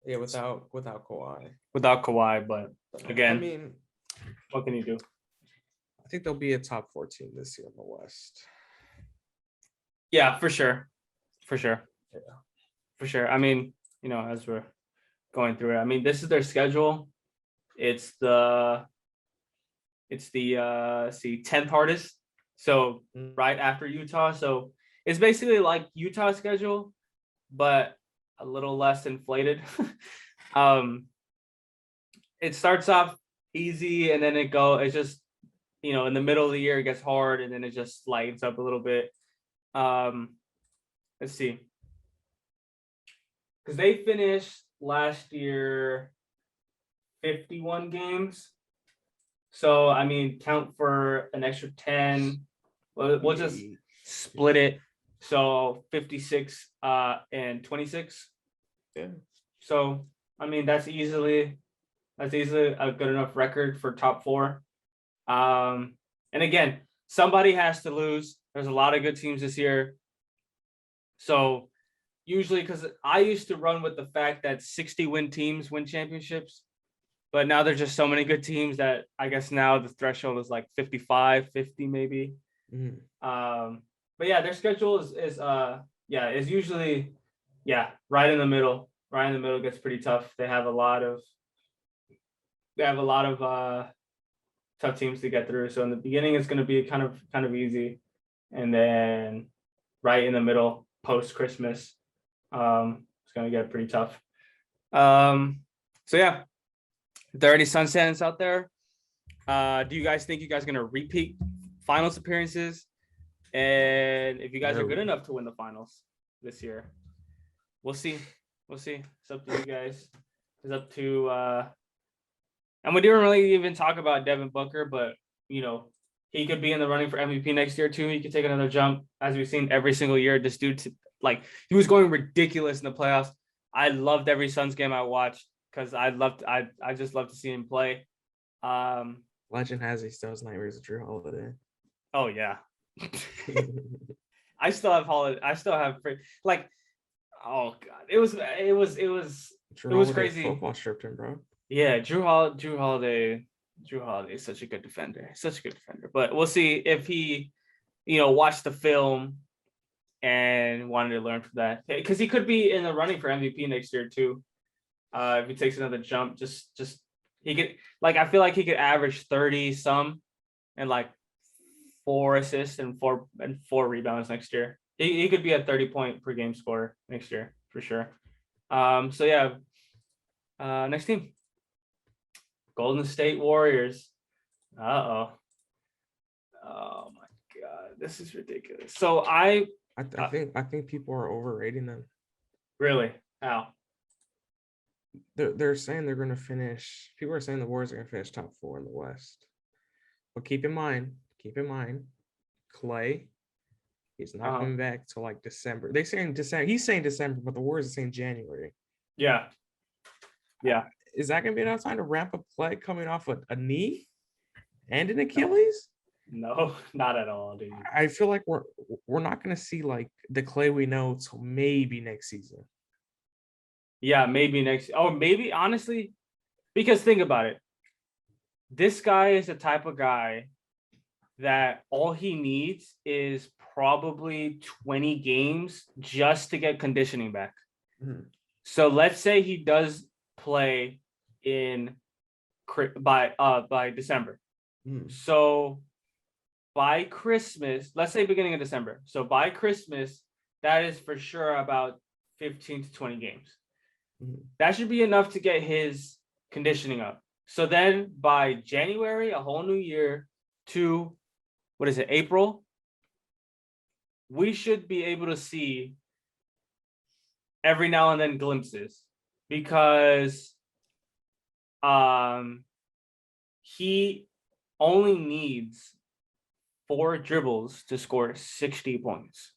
Yeah, without Kawhi. Without Kawhi, but again, I mean, what can you do? I think they'll be a top 4 team this year in the West. Yeah, for sure. Yeah. For sure. I mean, as we're going through it, I mean, this is their schedule. It's the 10th hardest. So right after Utah. So it's basically like Utah's schedule, but a little less inflated. It starts off easy, and then it's just, in the middle of the year it gets hard, and then it just lightens up a little bit. Let's see. Because they finished last year 51 games. So, I mean, count for an extra 10. We'll just split it. So 56 and 26. Yeah. So, I mean, that's easily a good enough record for top 4. And again, somebody has to lose. There's a lot of good teams this year. So usually, because I used to run with the fact that 60-win teams win championships, but now there's just so many good teams that I guess now the threshold is like 55, 50 maybe. Mm-hmm. But yeah, their schedule is usually right in the middle. Right in the middle gets pretty tough. They have a lot of tough teams to get through. So in the beginning, it's going to be kind of easy, and then right in the middle, post Christmas, it's going to get pretty tough. So yeah, if there are any Suns out there, do you guys think you guys are going to repeat finals appearances? And if you guys are good enough to win the finals this year, we'll see. It's up to you guys. It's up to and we didn't really even talk about Devin Booker, but he could be in the running for MVP next year too. He could take another jump, as we've seen every single year. This dude, he was going ridiculous in the playoffs. I loved every Suns game I watched because I just love to see him play. Legend has he still has nightmares of Drew Holiday. Oh yeah. I still have oh god, it was crazy. Football stripped him, bro. Yeah, Drew Holiday is such a good defender. But we'll see if he, watched the film and wanted to learn from that, because he could be in the running for MVP next year too. If he takes another jump, just he could, I feel like he could average 30 some and 4 assists and 4 rebounds next year. He could be a 30-point per game scorer next year for sure. So yeah, next team, Golden State Warriors. Oh my god, this is ridiculous. So I think people are overrating them. Really? How? They're saying they're going to finish. People are saying the Warriors are going to finish top 4 in the West. But keep in mind, Clay, he's not coming back till December. They're saying December. He's saying December, but the Warriors are saying January. Yeah. Is that going to be enough time to ramp up Clay coming off a knee and an Achilles? No, not at all, dude. I feel like we're not going to see the Clay we know till maybe next season. Yeah, maybe next. Oh, maybe honestly, because think about it. This guy is the type of guy that all he needs is probably 20 games just to get conditioning back. Mhm. So let's say he does play by December. Mhm. So by Christmas, let's say beginning of December. So by Christmas, that is for sure about 15 to 20 games. Mhm. That should be enough to get his conditioning up. So then by January, a whole new year, to what is it, April, we should be able to see every now and then glimpses, because he only needs 4 dribbles to score 60 points,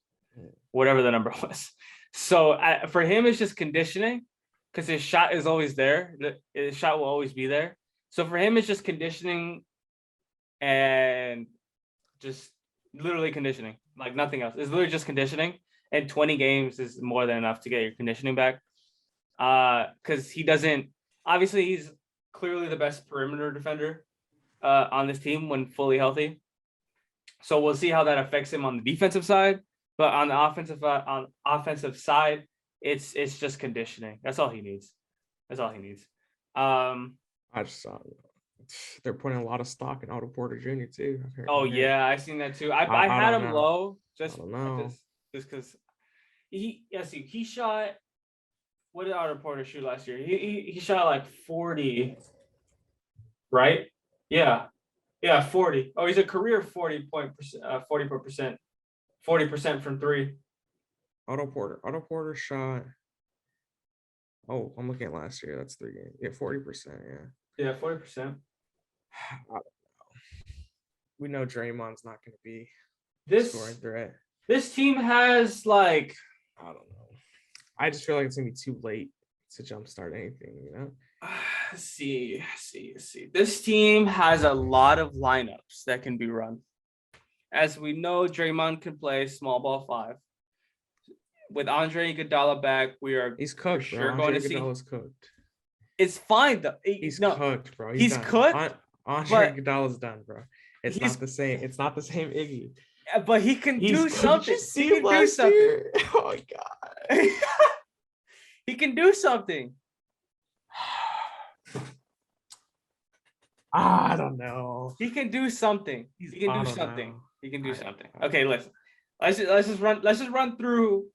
whatever the number was. So for him, it's just conditioning, because his shot is always there. His shot will always be there. So for him, it's just conditioning and just literally conditioning, like nothing else. It's literally just conditioning. And 20 games is more than enough to get your conditioning back. Because he doesn't, obviously, he's clearly the best perimeter defender on this team when fully healthy. So we'll see how that affects him on the defensive side. But on the offensive side, it's just conditioning. That's all he needs. That's all he needs. I just saw they're putting a lot of stock in Otto Porter Jr. too. Oh yeah, I've seen that too. I had don't him know. low I don't know. just because he shot. What did Otto Porter shoot last year? He shot like 40, right? Yeah, 40. Oh, he's a career 44%, 40% from three. Otto Porter shot. Oh, I'm looking at last year. That's 3 games. Yeah, 40%. Yeah, 40%. I don't know. We know Draymond's not going to be scoring threat. This team has like, I don't know. I just feel like it's gonna be too late to jumpstart anything, you know. See. This team has a lot of lineups that can be run. As we know, Draymond can play small ball 5. With Andre Iguodala back, He's cooked, for bro. sure going to see. Iguodala's cooked. It's fine though. He's cooked, bro. He's done. cooked. Andre Iguodala's done, bro. It's not the same. It's not the same Iggy. But he can do something. He can do something. Oh my god. He can do something. I don't know. He can do something. He can do something. Know. He can do something. Okay, listen. Let's just run through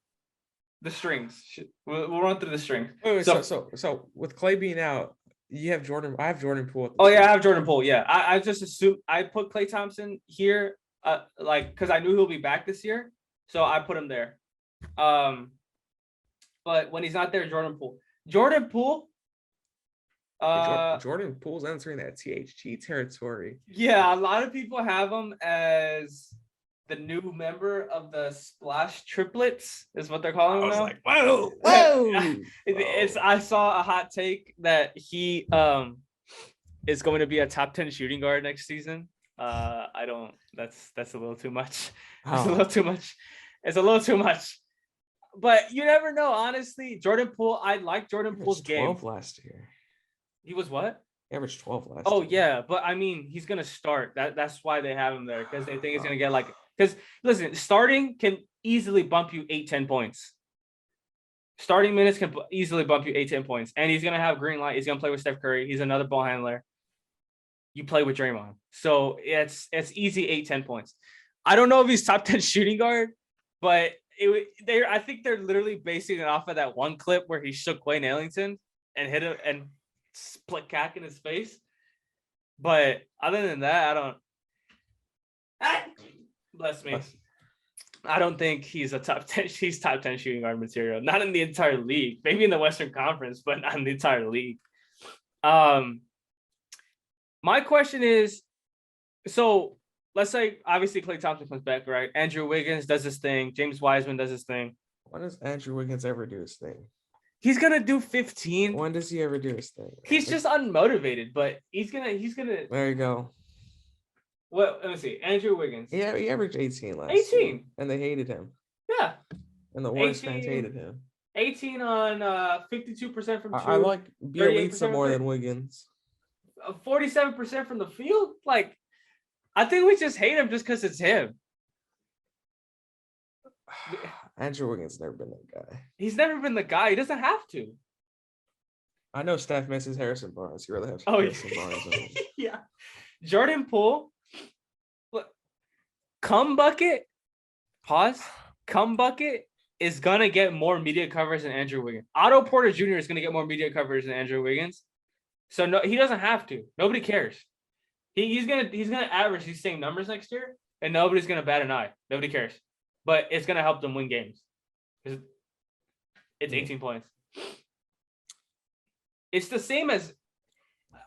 the strings. We'll run through the strings. Wait, so with Clay being out, you have Jordan. I have Jordan Poole. Oh yeah, I have Jordan Poole. Yeah, I just assumed I put Klay Thompson here, because I knew he'll be back this year, so I put him there. But when he's not there, Jordan Poole. Jordan Poole's entering that THT territory. Yeah, a lot of people have him as the new member of the Splash Triplets, is what they're calling him now. Like, whoa. I saw a hot take that he is going to be a top 10 shooting guard next season. I don't. That's a little too much. It's a little too much. But you never know, honestly. Jordan Poole, I like Jordan Poole's game. 12 last year. He was what? He averaged 12 last year. Oh, yeah. But, I mean, he's going to start. That's why they have him there, because they think he's going to get like – because, listen, starting can easily bump you 8-10 points. Starting minutes can easily bump you 8-10 points. And he's going to have green light. He's going to play with Steph Curry. He's another ball handler. You play with Draymond. So, it's easy 8-10 points. I don't know if he's top 10 shooting guard, but – I think they're literally basing it off of that one clip where he shook Wayne Ellington and hit him and split cack in his face. But other than that, bless me. I don't think he's a top 10. He's top 10 shooting guard material. Not in the entire league. Maybe in the Western Conference, but not in the entire league. My question is, so let's say, obviously, Klay Thompson comes back, right? Andrew Wiggins does his thing. James Wiseman does his thing. When does Andrew Wiggins ever do his thing? He's going to do 15. When does he ever do his thing? He's just unmotivated, but he's going to. There you go. Well, let me see. Andrew Wiggins. Yeah, he averaged 18 last 18. year. And they hated him. Yeah. And the worst fans hated him. 18 on 52% from 2. I like Bielitsa more than Wiggins. 47% from the field? Like, I think we just hate him just because it's him. Andrew Wiggins never been that guy. He's never been the guy. He doesn't have to. I know Steph misses Harrison Barnes. He rather have Oh, Harrison Barnes. Yeah. Jordan Poole, look, come bucket, pause, come bucket is going to get more media coverage than Andrew Wiggins. Otto Porter Jr. is going to get more media coverage than Andrew Wiggins. So no, he doesn't have to. Nobody cares. He's gonna average these same numbers next year, and nobody's gonna bat an eye. Nobody cares. But it's gonna help them win games. It's 18 points. It's the same as,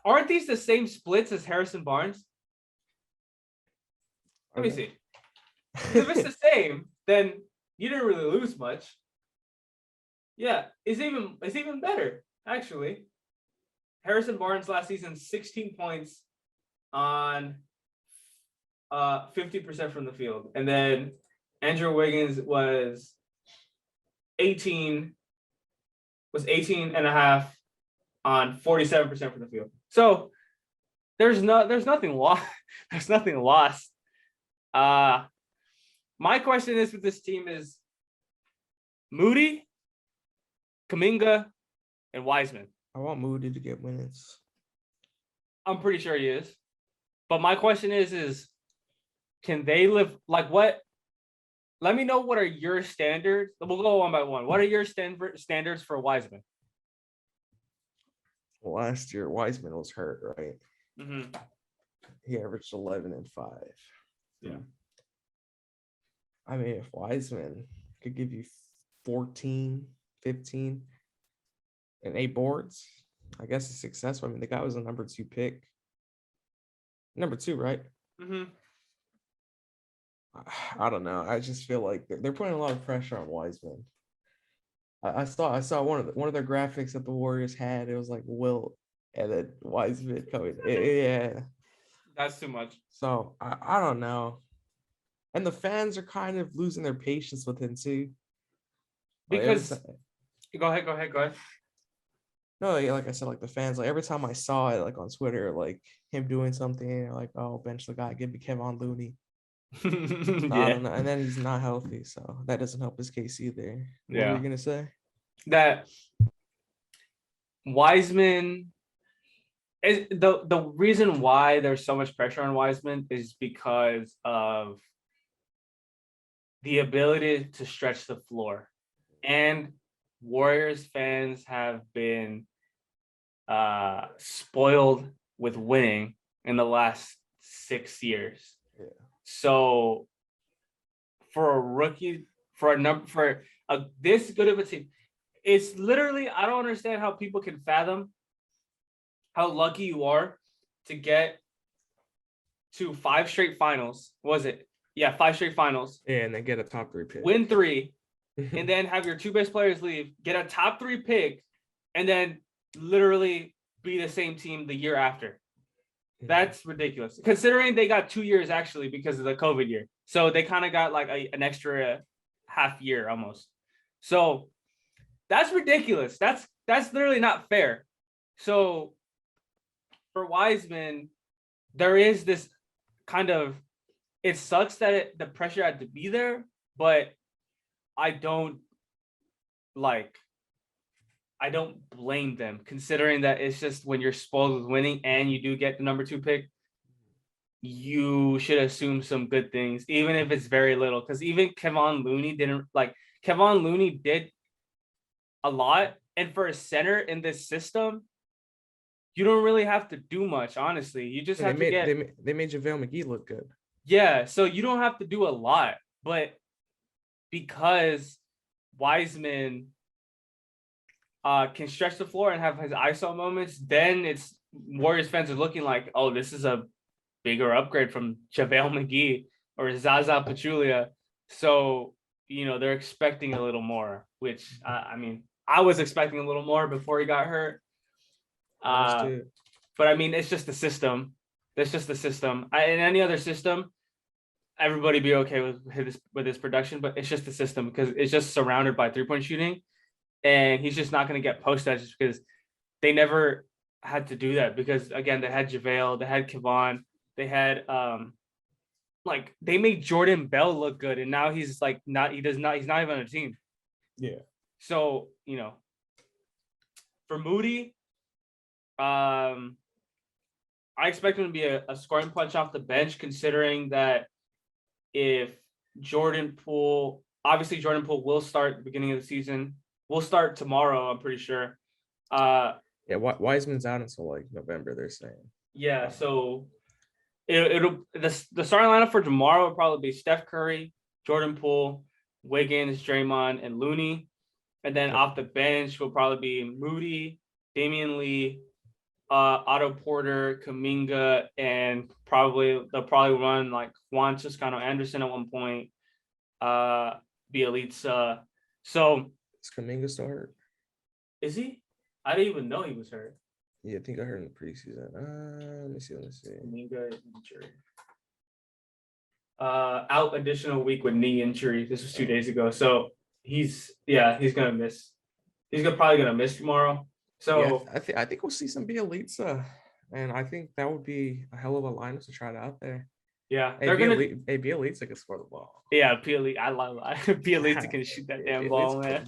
aren't these the same splits as Harrison Barnes? Let me see. If it's the same, then you didn't really lose much. Yeah, it's even better, actually. Harrison Barnes last season, 16 points on 50% from the field. And then Andrew Wiggins was 18 and a half on 47% from the field. So there's nothing lost. There's nothing lost. My question is with this team is Moody, Kuminga, and Wiseman. I want Moody to get minutes. I'm pretty sure he is. But my question is can they live like what? Let me know what are your standards. We'll go one by one. What are your standards for Wiseman? Well, last year Wiseman was hurt, right? Mm-hmm. He averaged 11 and 5. Yeah. I mean, if Wiseman could give you 14, 15, and 8 boards, I guess it's successful. I mean, the guy was a number 2 pick. Number 2, right? Mm-hmm. I don't know. I just feel like they're putting a lot of pressure on Wiseman. I saw one of their graphics that the Warriors had. It was like Wilt and then Wiseman coming. Yeah, that's too much. So I don't know. And the fans are kind of losing their patience with him too. Because go ahead. No, like I said, like the fans, like every time I saw it, like on Twitter, like him doing something, like, oh, bench the guy, give me Kevon Looney. Yeah. I don't know. And then he's not healthy, so that doesn't help his case either. What were you gonna say? That Wiseman is the reason why there's so much pressure on Wiseman is because of the ability to stretch the floor. And Warriors fans have been spoiled with winning in the last 6 years. Yeah. So for a rookie, for this good of a team, it's literally, I don't understand how people can fathom how lucky you are to get to 5 straight finals. Was it? Yeah, 5 straight finals. Yeah, and then get a top 3 pick. Win 3, and then have your 2 best players leave, get a top 3 pick, and then literally be the same team the year after. That's ridiculous. Considering they got 2 years actually because of the COVID year. So they kind of got like an extra half year almost. So that's ridiculous. That's literally not fair. So for Wiseman, there is this kind of, it sucks that the pressure had to be there, but I don't blame them, considering that it's just when you're spoiled with winning and you do get the number 2 pick, you should assume some good things, even if it's very little. Because even Kevon Looney did a lot. And for a center in this system, you don't really have to do much, honestly. You just have to get... They made JaVale McGee look good. Yeah, so you don't have to do a lot. But because Wiseman can stretch the floor and have his ISO moments, then it's Warriors fans are looking like, oh, this is a bigger upgrade from JaVale McGee or Zaza Pachulia. So, they're expecting a little more, which, I mean, I was expecting a little more before he got hurt. But, I mean, it's just the system. That's just the system. In any other system, everybody be okay with his production, but it's just the system because it's just surrounded by 3-point shooting. And he's just not going to get posted just because they never had to do that because, again, they had JaVale, they had Kevon, they had like they made Jordan Bell look good, and now he's like not. He's not even on a team. Yeah. So for Moody, I expect him to be a scoring punch off the bench, considering that if Jordan Poole will start at the beginning of the season. We'll start tomorrow, I'm pretty sure. Yeah, Wiseman's out until like November, they're saying. Yeah, so the starting lineup for tomorrow will probably be Steph Curry, Jordan Poole, Wiggins, Draymond, and Looney. And then off the bench will probably be Moody, Damian Lee, Otto Porter, Kuminga, and they'll probably run like Juan Toscano Anderson at one point, Bielitsa. So Is Kuminga start? is he? I didn't even know he was hurt. Yeah, I think I heard in the preseason. Let me see. Kuminga injury. Out additional week with knee injury. This was 2 days ago. So he's gonna miss. Probably gonna miss tomorrow. So yeah, I think we'll see some Bielitsa, and I think that would be a hell of a lineup to try it out there. Yeah, they're Bielitsa can score the ball. Yeah, Bielitsa, I love Bielitsa can shoot that damn ball, man.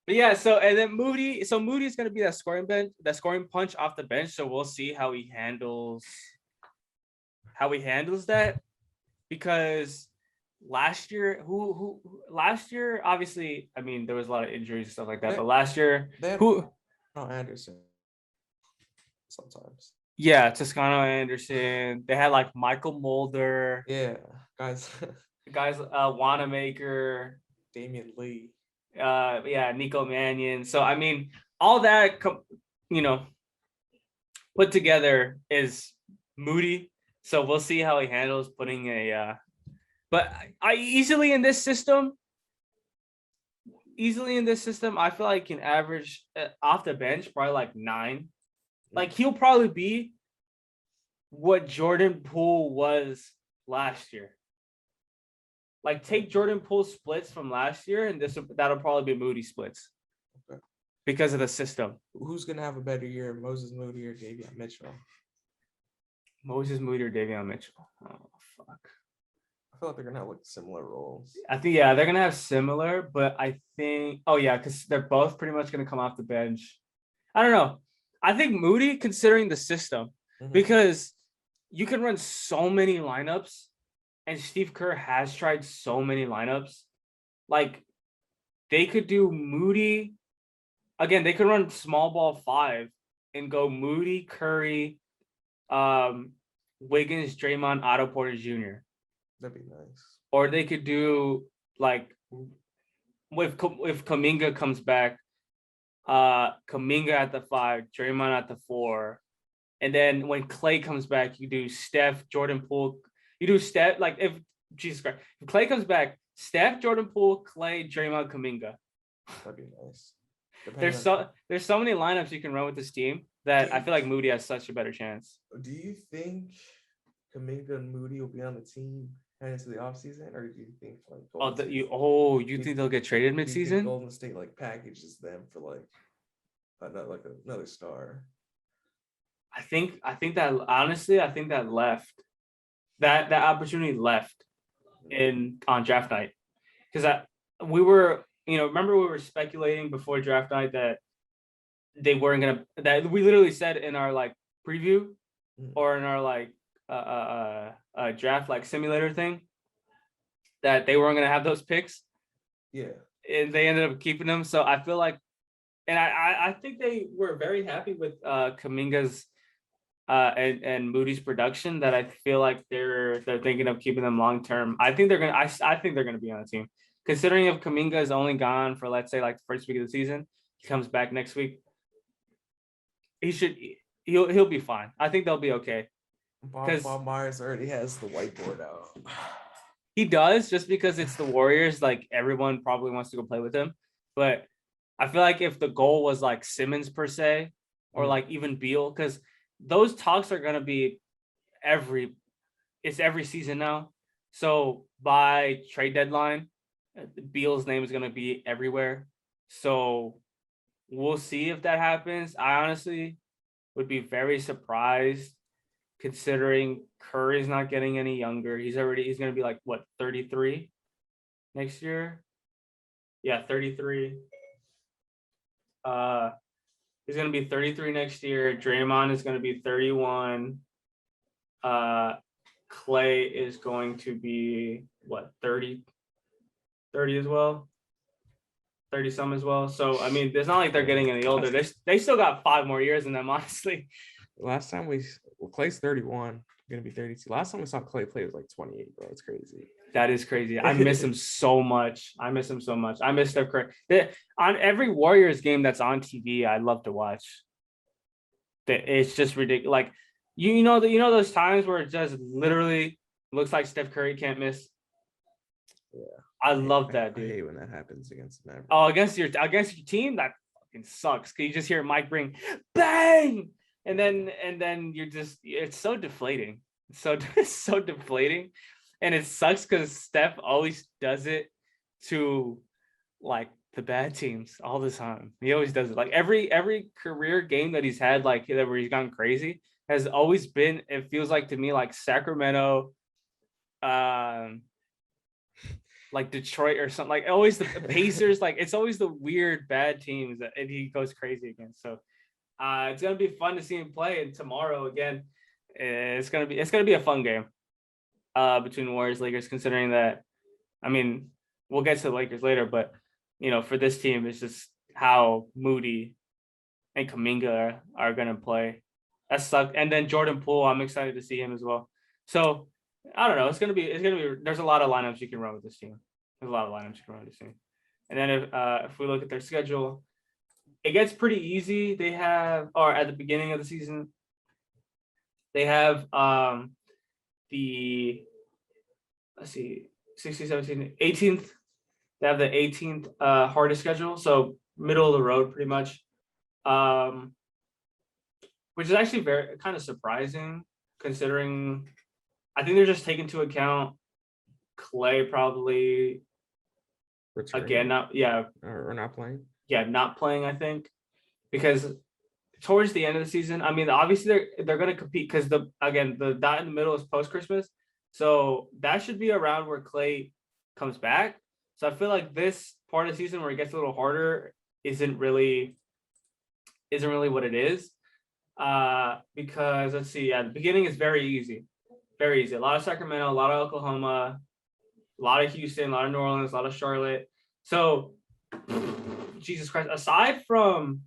But yeah, so and then Moody's gonna be that scoring punch off the bench. So we'll see how he handles that, because last year, obviously, I mean, there was a lot of injuries and stuff like that. But last year, Anderson sometimes. Yeah, Toscano Anderson. They had like Michael Mulder. Yeah, guys, Wanamaker, Damian Lee. Nico Mannion. So I mean, all that put together is Moody. So we'll see how he handles putting but I easily in this system, I feel like he can average off the bench probably like 9. Like he'll probably be what Jordan Poole was last year. Like take Jordan Poole's splits from last year, and that'll probably be Moody splits. Okay. Because of the system. Who's gonna have a better year, Moses Moody or Davion Mitchell? Moses Moody or Davion Mitchell? Oh fuck. I feel like they're gonna have like similar roles. I think they're gonna have similar, but I think because they're both pretty much gonna come off the bench. I don't know. I think Moody, considering the system, because you can run so many lineups, and Steve Kerr has tried so many lineups. Like, they could do Moody. Again, they could run small ball 5 and go Moody, Curry, Wiggins, Draymond, Otto Porter Jr. That'd be nice. Or they could do, like, if Kuminga comes back, Kuminga at the 5, Draymond at the 4, and then when Clay comes back, you do Steph, Jordan Poole. You do Steph, like if Clay comes back, Steph, Jordan Poole, Clay, Draymond, Kuminga. That'd be nice. There's so many lineups you can run with this team that I feel like Moody has such a better chance. Do you think Kuminga and Moody will be on the team heading into the offseason, or do you think like you think they'll get traded midseason? Golden State like packages them for like another star. I think that honestly, I think that left. That opportunity left on draft night, because we were, remember we were speculating before draft night that they weren't gonna. That we literally said in our like preview or in our like draft like simulator thing that they weren't gonna have those picks. Yeah, and they ended up keeping them. So I feel like, and I think they were very happy with Kuminga's. And Moody's production, that I feel like they're thinking of keeping them long term. I think they're gonna. I think they're gonna be on the team, considering if Kuminga is only gone for, let's say, like the first week of the season, he comes back next week. He'll be fine. I think they'll be okay. Bob Myers already has the whiteboard out. He does, just because it's the Warriors. Like everyone probably wants to go play with him, but I feel like if the goal was like Simmons per se, or like even Beal, because those talks are going to be every season now. So by trade deadline, Beal's name is going to be everywhere. So we'll see if that happens. I honestly would be very surprised, considering Curry's not getting any younger. He's going to be like, what, 33 next year? Yeah, 33. He's going to be 33 next year. Draymond is going to be 31. Clay is going to be, what, 30 as well? 30 some as well. So, I mean, it's not like they're getting any older. They still got 5 more years in them, honestly. Last time Clay's 31, gonna be 32. Last time we saw Clay play was like 28, bro. It's crazy. That is crazy. I miss him so much. I miss Steph Curry. On every Warriors game that's on TV, I love to watch. It's just ridiculous. Like, you know those times where it just literally looks like Steph Curry can't miss. Yeah, I love that, dude. I hate when that happens against Mavericks. Oh, against your team, that fucking sucks. Cause you just hear Mike bring bang, and then you're just, it's so deflating. It's so deflating, and it sucks because Steph always does it to like the bad teams all the time. He always does it. Like every career game that he's had, like where he's gone crazy, has always been, it feels like to me, like Sacramento, like Detroit or something, like always the Pacers. Like it's always the weird bad teams that he goes crazy against. So it's gonna be fun to see him play. And tomorrow again, it's gonna be a fun game between Warriors Lakers. Considering that, I mean, we'll get to the Lakers later, but for this team, it's just how Moody and Kuminga are gonna play. That sucked. And then Jordan Poole, I'm excited to see him as well. So I don't know. It's gonna be. There's a lot of lineups you can run with this team. And then if we look at their schedule, it gets pretty easy. They have, or at the beginning of the season, they have the, let's see, 16, 17, 18th. They have the 18th hardest schedule, so middle of the road pretty much, which is actually very kind of surprising considering. I think they're just taking into account Clay probably again, or not playing. Yeah, not playing. I think because towards the end of the season, I mean, obviously they're going to compete because the dot in the middle is post Christmas, so that should be around where Clay comes back. So I feel like this part of the season where it gets a little harder isn't really what it is, because let's see, the beginning is very easy. Very easy. A lot of Sacramento, a lot of Oklahoma, a lot of Houston, a lot of New Orleans, a lot of Charlotte. So, Jesus Christ, aside from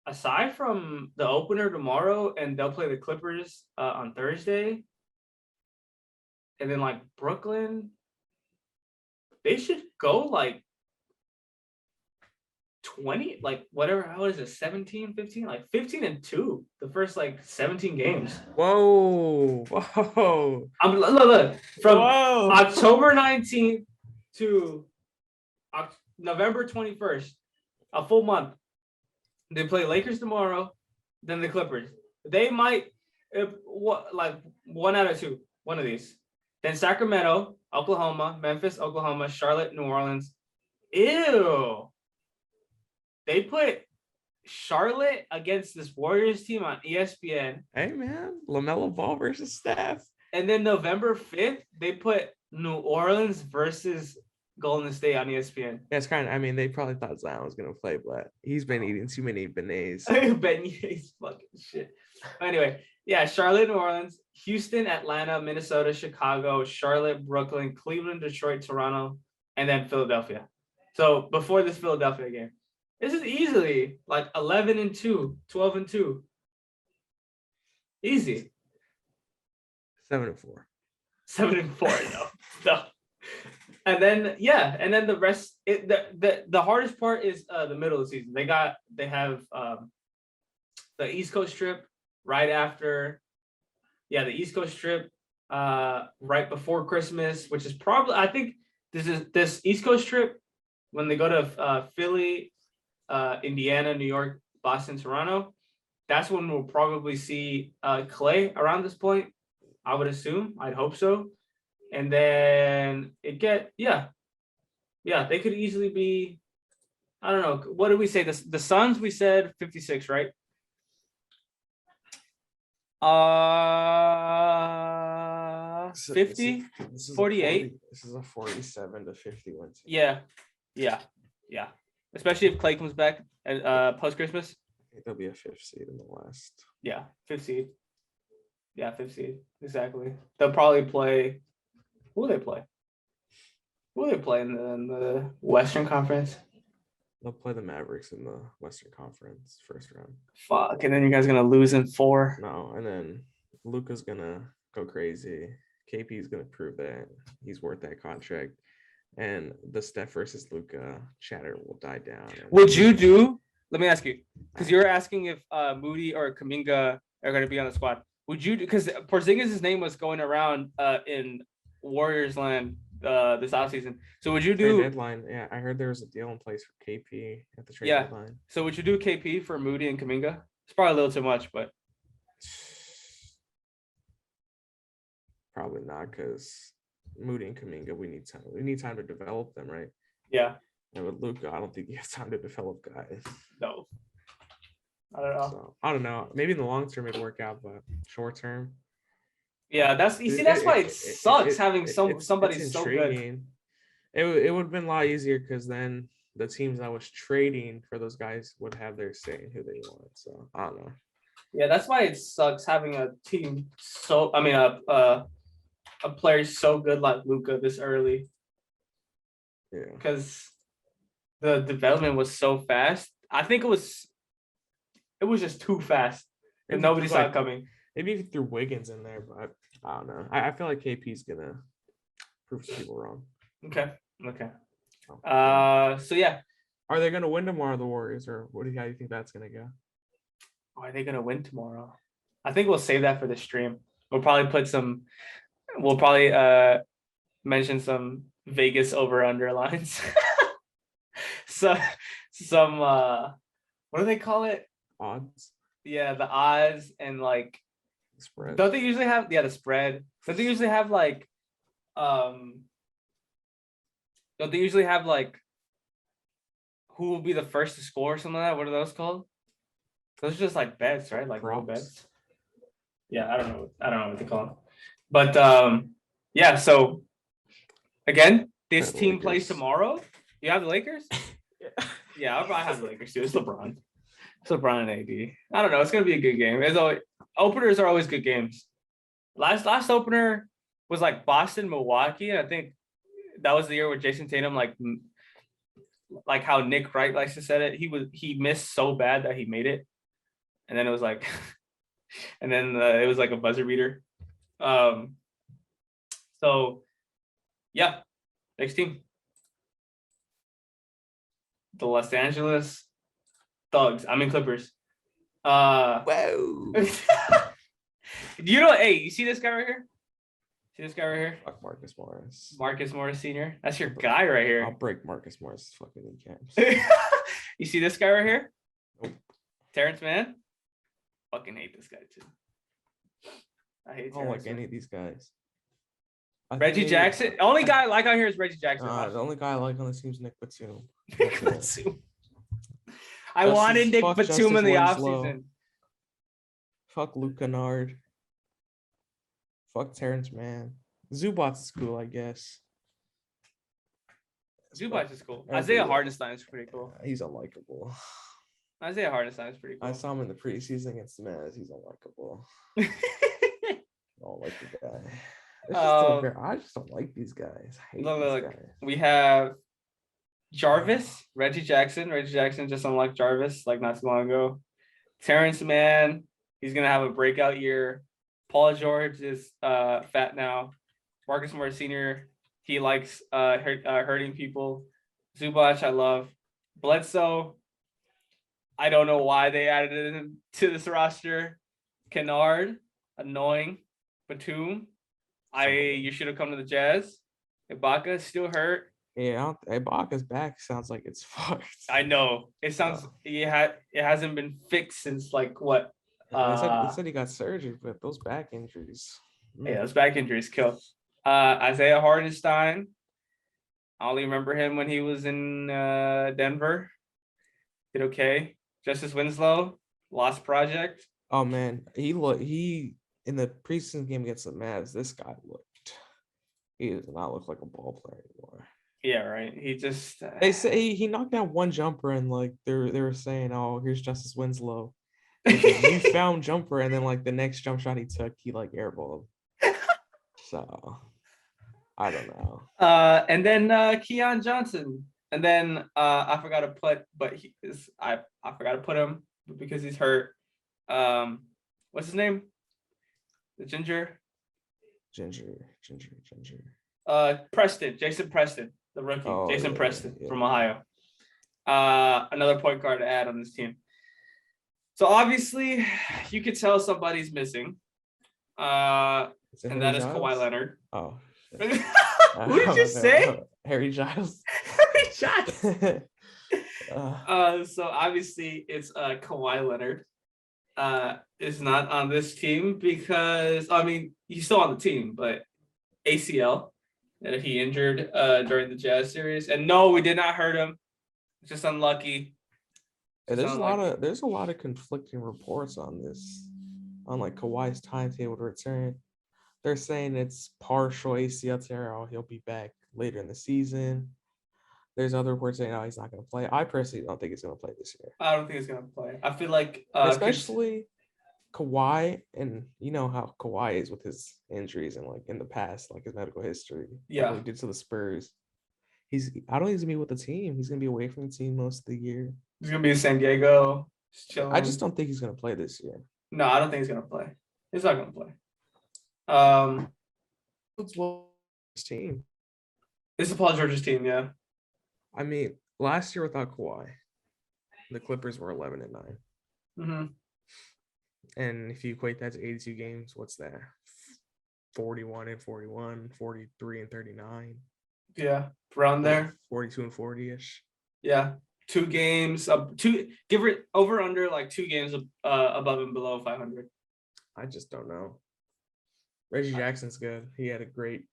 the opener tomorrow, and they'll play the Clippers on Thursday, and then like Brooklyn, they should go like 20, like whatever, how is it, 17, 15, like 15-2 the first like 17 games. Whoa. Look, from October 19th to November 21st, a full month. They play Lakers tomorrow, then the Clippers. They might, like 1 out of 2, one of these. Then Sacramento, Oklahoma, Memphis, Oklahoma, Charlotte, New Orleans. Ew. They put Charlotte against this Warriors team on ESPN. Hey, man. LaMelo Ball versus Steph. And then November 5th, they put New Orleans versus Golden State on ESPN. That's kind of, I mean, they probably thought Zion was going to play, but he's been eating too many beignets. Beignets, fucking shit. Anyway, yeah, Charlotte, New Orleans, Houston, Atlanta, Minnesota, Chicago, Charlotte, Brooklyn, Cleveland, Detroit, Toronto, and then Philadelphia. So before this Philadelphia game, this is easily like 11-2, 12-2. Easy. 7-4. 7-4. No. And then the rest. The hardest part is the middle of the season. They have the East Coast trip right after. Yeah, the East Coast trip right before Christmas, which is probably, I think this East Coast trip when they go to Philly, Indiana, New York, Boston, Toronto. That's when we'll probably see Clay around this point. I would assume. I'd hope so. And then they could easily be, I don't know. What did we say? The Suns, we said 56, right? This is- 50, This is 48. This is a 47 to 51 team. Yeah. Especially if Clay comes back at post Christmas. I think there'll be a 5th seed in the West. Yeah, 5th seed. Yeah, 5th seed. Exactly. They'll probably play. Who will they play? Who will they play in the Western Conference? They'll play the Mavericks in the Western Conference first round. Fuck, and then you guys are gonna lose in 4. No, and then Luka's gonna go crazy. KP's gonna prove that he's worth that contract, and the Steph versus Luka chatter will die down. Would you do? Let me ask you, because you were asking if Moody or Kuminga are gonna be on the squad. Would you? Because Porzingis' name was going around in Warriors land this offseason. So would you do deadline? Yeah, I heard there was a deal in place for KP at the trade Yeah. deadline. So would you do KP for Moody and Kuminga? It's probably a little too much, but Probably not, because Moody and Kuminga, we need time. We need time to develop them, right? yeah, And with Luka, I don't think you have time to develop guys. no. I don't know. So I don't know. Maybe in the long term it'd work out, but short term, Yeah, that's why it sucks having somebody it's so good. intriguing. It would have been a lot easier, because then the teams that was trading for those guys would have their say in who they want. So I don't know. Yeah, that's why it sucks having a team a player so good like Luka this early, Yeah. because the development was so fast. I think it was just too fast, and nobody saw it coming. Maybe if you threw Wiggins in there, but I don't know. I feel like KP's gonna prove some people wrong. Okay. Oh, So yeah, are they gonna win tomorrow, the Warriors, or how do you think that's gonna go? are they gonna win tomorrow? I think we'll save that for the stream. We'll probably mention some Vegas over under lines. So some what do they call it? Odds, Yeah, the odds and like spread. don't they usually have the spread? Don't they usually have like who will be the first to score or something like that? What are those called? Those are just like bets, right? Like roll bets. Yeah, I don't know what they call them. But yeah, so again, this team plays tomorrow. You have the Lakers? Yeah, I'll probably have the Lakers too. It's LeBron. It's LeBron and AD. I don't know. It's gonna be a good game. As always, openers are always good games. Last opener was like Boston, Milwaukee, and I think that was the year where Jason Tatum like how Nick Wright likes to say it. He missed so bad that he made it, and then it was like, and then it was like a buzzer beater. So yeah, next team, the Los Angeles Thugs. I mean Clippers. Whoa. Hey, you see this guy right here? Fuck Marcus Morris. Marcus Morris Sr. That's your guy right here. I'll break Marcus Morris' fucking kneecaps. You see this guy right here? Nope. Terrence Mann? Fucking hate this guy too. I don't like any of these guys. Reggie Jackson. Only guy I like out here is Reggie Jackson. The only guy I like on this team is Nick Batum. Nick Batum. I wanted Nick Batum in the offseason. Fuck Luke Kennard. Fuck Terrence Mann. Zubats is cool, I guess. Zubats is cool. Isaiah Hartenstein is pretty cool. He's unlikable. Isaiah Hartenstein is pretty cool. I saw him in the preseason against the Mavs. He's unlikable. I don't like the guy. I just don't like these guys. I hate these guys. We have Jarvis, Reggie Jackson. Reggie Jackson just unlike Jarvis like not too long ago. Terrence Mann, he's gonna have a breakout year. Paul George is fat now. Marcus Morris Sr., he likes hurting people. Zubac, I love. Bledsoe, I don't know why they added him to this roster. Kennard, annoying. Batum, you should have come to the Jazz. Ibaka is still hurt. Yeah, Ibaka's back sounds like it's fucked. I know. It sounds it hasn't been fixed since like what? They said he got surgery, but those back injuries. Yeah, those back injuries kill. Isaiah Hartenstein. I only remember him when he was in Denver. Did okay. Justice Winslow, Lost Project. Oh man, he in the preseason game against the Mavs. This guy looked. He does not look like a ball player anymore. Yeah, right. He just They say he knocked down one jumper, and like they were saying, "Oh, here's Justice Winslow with a newfound jumper," and then like the next jump shot he took, he like airballed. So I don't know. And then Keon Johnson. And then I forgot to put, but I forgot to put him because he's hurt. What's his name? The ginger. Ginger. Jason Preston, the rookie. Oh, Jason yeah, Preston yeah. from Ohio. Another point guard to add on this team. So obviously, you could tell somebody's missing. And that is Kawhi Leonard. Oh. Who did you say? Harry Giles. Harry Giles. So obviously it's Kawhi Leonard. Is not on this team because I mean he's still on the team, but ACL that he injured during the Jazz series. And no, we did not hurt him. Just unlucky. There's a lot of conflicting reports on this, on like Kawhi's timetable to return. They're saying it's partial ACL tear. Oh, he'll be back later in the season. There's other reports saying, oh, he's not going to play. I personally don't think he's going to play this year. I don't think he's going to play. I feel like especially Kawhi, and you know how Kawhi is with his injuries and like in the past, like his medical history. Yeah, like what he did to the Spurs. I don't think he's gonna be with the team. He's gonna be away from the team most of the year. He's gonna be in San Diego. I just don't think he's gonna play this year. No, I don't think he's gonna play. He's not gonna play. It's his team. It's the Paul George's team, yeah. I mean, last year without Kawhi, the Clippers were 11-9. Mm-hmm. And if you equate that to 82 games, what's that? 41-41, 43-39. Yeah, around there. 42-40-ish. Yeah, 2 games. Give it over under like 2 games above and below 500. I just don't know. Reggie Jackson's good. He had a great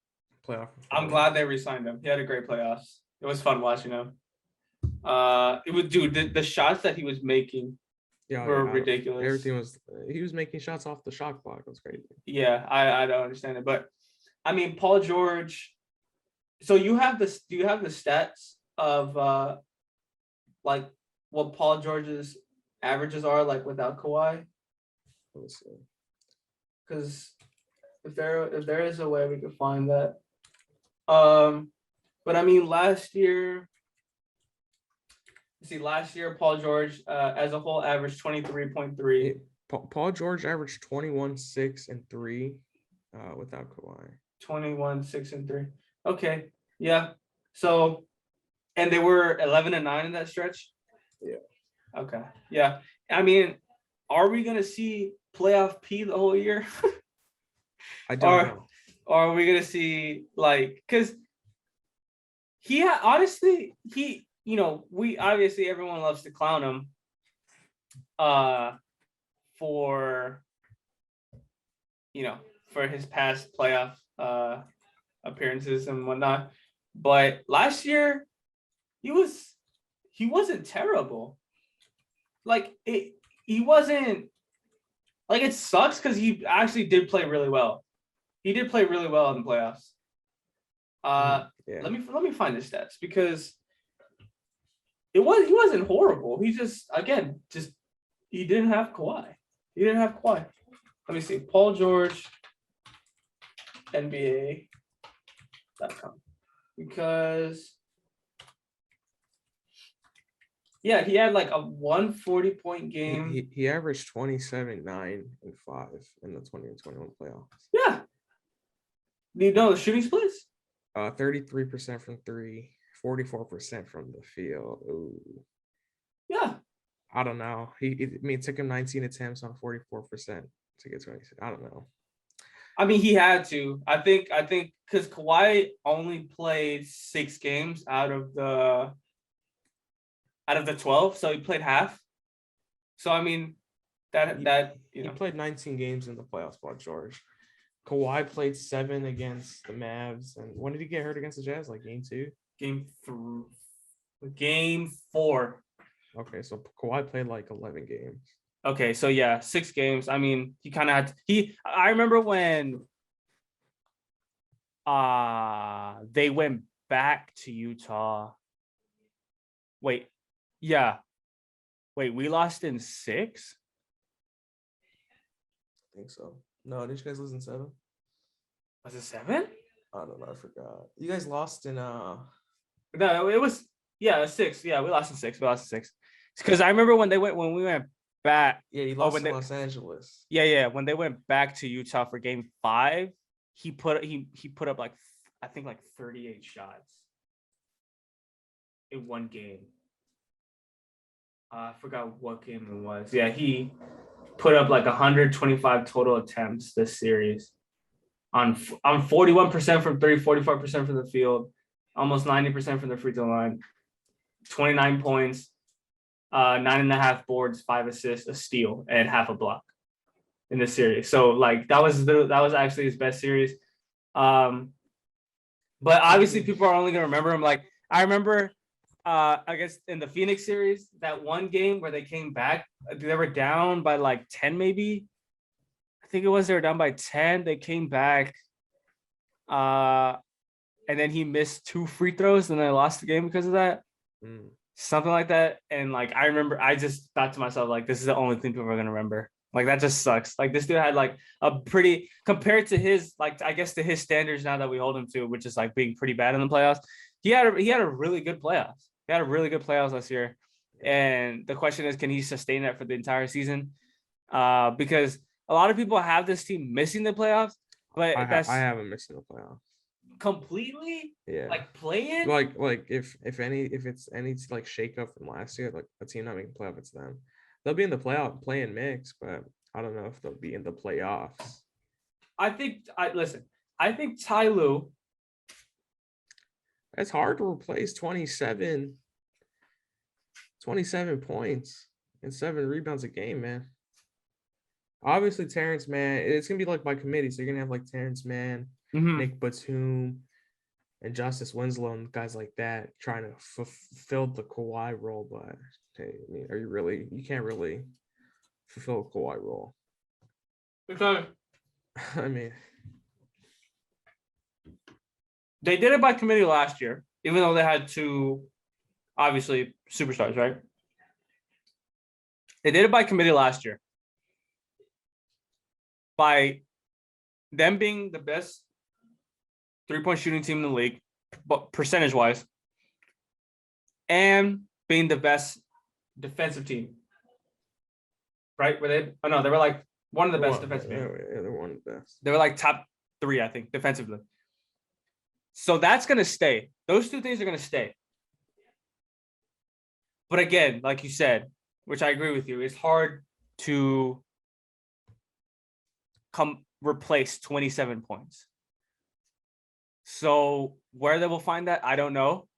playoff performance. I'm glad they re-signed him. He had a great playoffs. It was fun watching him. It was the shots that he was making were ridiculous. Everything was he was making shots off the shot clock. It was crazy. Yeah, I don't understand it, but I mean Paul George. So do you have the stats of like what Paul George's averages are like without Kawhi? Let me see. Because if there is a way we could find that. But I mean last year Paul George as a whole averaged 23.3. Paul George averaged 21, 6, and 3 without Kawhi. 21, 6, and 3. Okay. Yeah. So, and they were 11-9 in that stretch? Yeah. Okay. Yeah. I mean, are we going to see playoff P the whole year? I don't know. Or are we going to see like, because honestly, you know, everyone loves to clown him for his past playoff appearances and whatnot. But last year, he wasn't terrible. Like he wasn't like it sucks because he actually did play really well. He did play really well in the playoffs. Yeah. Let me find the stats because he wasn't horrible. He just he didn't have Kawhi. Let me see. Paul George NBA.com. Because yeah, he had like a 140-point game. He averaged 27, 9, and 5 in the 20 and 21 playoffs. Yeah. Do you know the shooting splits? 33% from 3, 44% from the field. Ooh. Yeah. I don't know. It took him 19 attempts on 44% to get 26. I don't know. I mean, he had to. I think because Kawhi only played 6 games out of the 12, so he played half. So I mean, he played 19 games in the playoffs, Paul George. Kawhi played 7 against the Mavs, and when did he get hurt against the Jazz? Like game 2? Game 4. Okay, so Kawhi played like 11 games. Okay, so yeah, 6 games. I mean, he kind of had I remember when they went back to Utah. Wait. Yeah. Wait, we lost in 6? I think so. No, did you guys lose in 7? Was it 7? I don't know. I forgot. You guys lost in No, it was 6. Yeah, we lost in 6. We lost in 6. Because I remember when we went back. Yeah, you Oh, lost in Los Angeles. Yeah. When they went back to Utah for game 5, he put up like I think like 38 shots in one game. I forgot what game it was. Yeah, he put up like 125 total attempts this series on 41% from 3, 44% from the field, almost 90% from the free throw line, 29 points, 9.5 boards, 5 assists, a steal, and half a block in this series. So like that was actually his best series. But obviously people are only gonna remember him. Like I remember I guess in the Phoenix series, that one game where they came back, they were down by like 10 maybe. I think it was they were down by 10. They came back. And then he missed 2 free throws and they lost the game because of that. Something like that. And like I remember I just thought to myself, like, this is the only thing people are gonna remember. Like that just sucks. Like this dude had like a pretty compared to his like I guess to his standards now that we hold him to, which is like being pretty bad in the playoffs. He had a really good playoffs. He had a really good playoffs last year. And the question is, can he sustain that for the entire season? Because a lot of people have this team missing the playoffs, but I haven't missed the playoffs completely. Yeah, like playing like if it's any like shake up from last year, like a team not making playoff, it's them. They'll be in the play-in mix, but I don't know if they'll be in the playoffs. I think Ty Lue. It's hard to replace 27 points and 7 rebounds a game, man. Obviously, Terrence Mann, it's going to be like by committee. So you're going to have like Terrence Mann, Nick Batum, and Justice Winslow and guys like that trying to fulfill the Kawhi role. But hey, I mean, you can't really fulfill a Kawhi role. Because I mean, they did it by committee last year, even though they had 2, obviously, superstars, right? They did it by committee last year. By them being the best 3-point shooting team in the league, but percentage-wise, and being the best defensive team. Right? Were they? Oh, no, they were like one of the best defensive teams. Yeah, they're one of the best. They were like top 3, I think, defensively. So that's going to stay. Those 2 things are going to stay. But again, like you said, which I agree with you, it's hard to replace 27 points. So where they will find that, I don't know.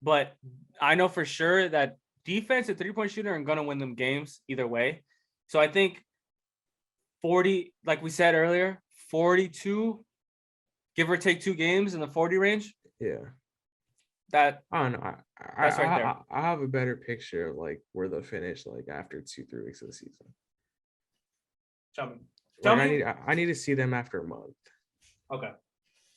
But I know for sure that defense and 3-point shooter are going to win them games either way. So I think 40, like we said earlier, 42, give or take 2 games in the 40 range. Yeah. That I don't know. That's right there. I have a better picture of like where they'll finish like after 2-3 weeks of the season. Tell me. I need to see them after a month. Okay.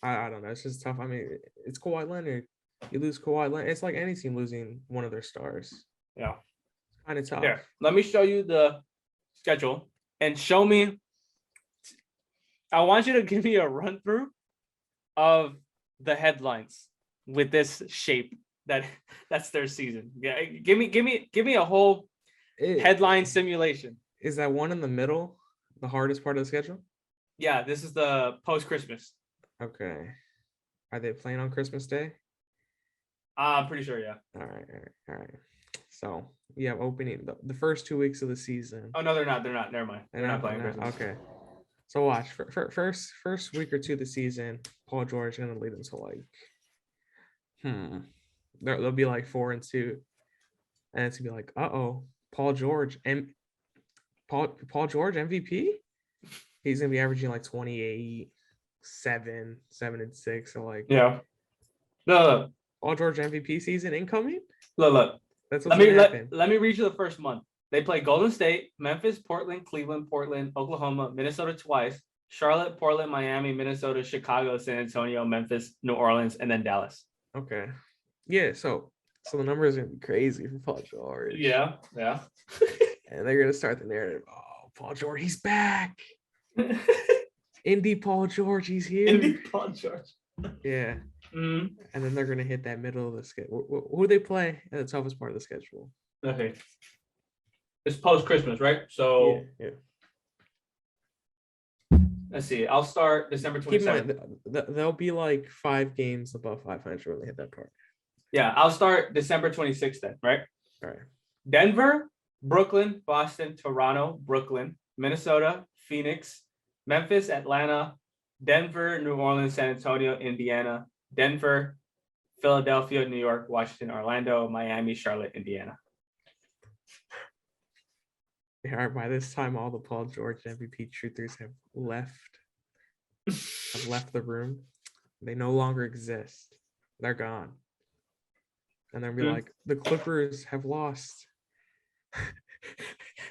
I don't know. It's just tough. I mean, it's Kawhi Leonard. You lose Kawhi Leonard. It's like any team losing one of their stars. Yeah. It's kind of tough. Here, let me show you the schedule and show me. I want you to give me a run through of the headlines with this shape that's their season. Yeah, give me a whole headline simulation. Is that one in the middle the hardest part of the schedule? Yeah, this is the post-Christmas. Okay. Are they playing on Christmas Day? I'm pretty sure, yeah. All right. So you have opening the first 2 weeks of the season. Oh no, they're not. Never mind. They're not playing Christmas. Okay. So watch first week or 2 of the season. Paul George is gonna lead them to like, they'll be like 4-2, and it's gonna be like, Paul George MVP. He's gonna be averaging like 28, 7-6. So like, yeah. No. Paul George MVP season incoming. Look. That's what's gonna happen. Let me read you the first month. They play Golden State, Memphis, Portland, Cleveland, Portland, Oklahoma, Minnesota twice, Charlotte, Portland, Miami, Minnesota, Chicago, San Antonio, Memphis, New Orleans, and then Dallas. Okay. Yeah, so the numbers are gonna be crazy for Paul George. Yeah. And they're gonna start the narrative. Oh, Paul George, he's back. Indy Paul George, he's here. Indy Paul George. Yeah. Mm-hmm. And then they're gonna hit that middle of the schedule. Who do they play at the toughest part of the schedule? Okay. It's post-Christmas, right? So yeah. Let's see. I'll start December 27th. Keep in mind, there'll be like 5 games above 500 when they hit that part. Yeah, I'll start December 26th then, right? All right. Denver, Brooklyn, Boston, Toronto, Brooklyn, Minnesota, Phoenix, Memphis, Atlanta, Denver, New Orleans, San Antonio, Indiana, Denver, Philadelphia, New York, Washington, Orlando, Miami, Charlotte, Indiana. Yeah, by this time, all the Paul George MVP truthers have left the room. They no longer exist. They're gone. And they'll be like, the Clippers have lost.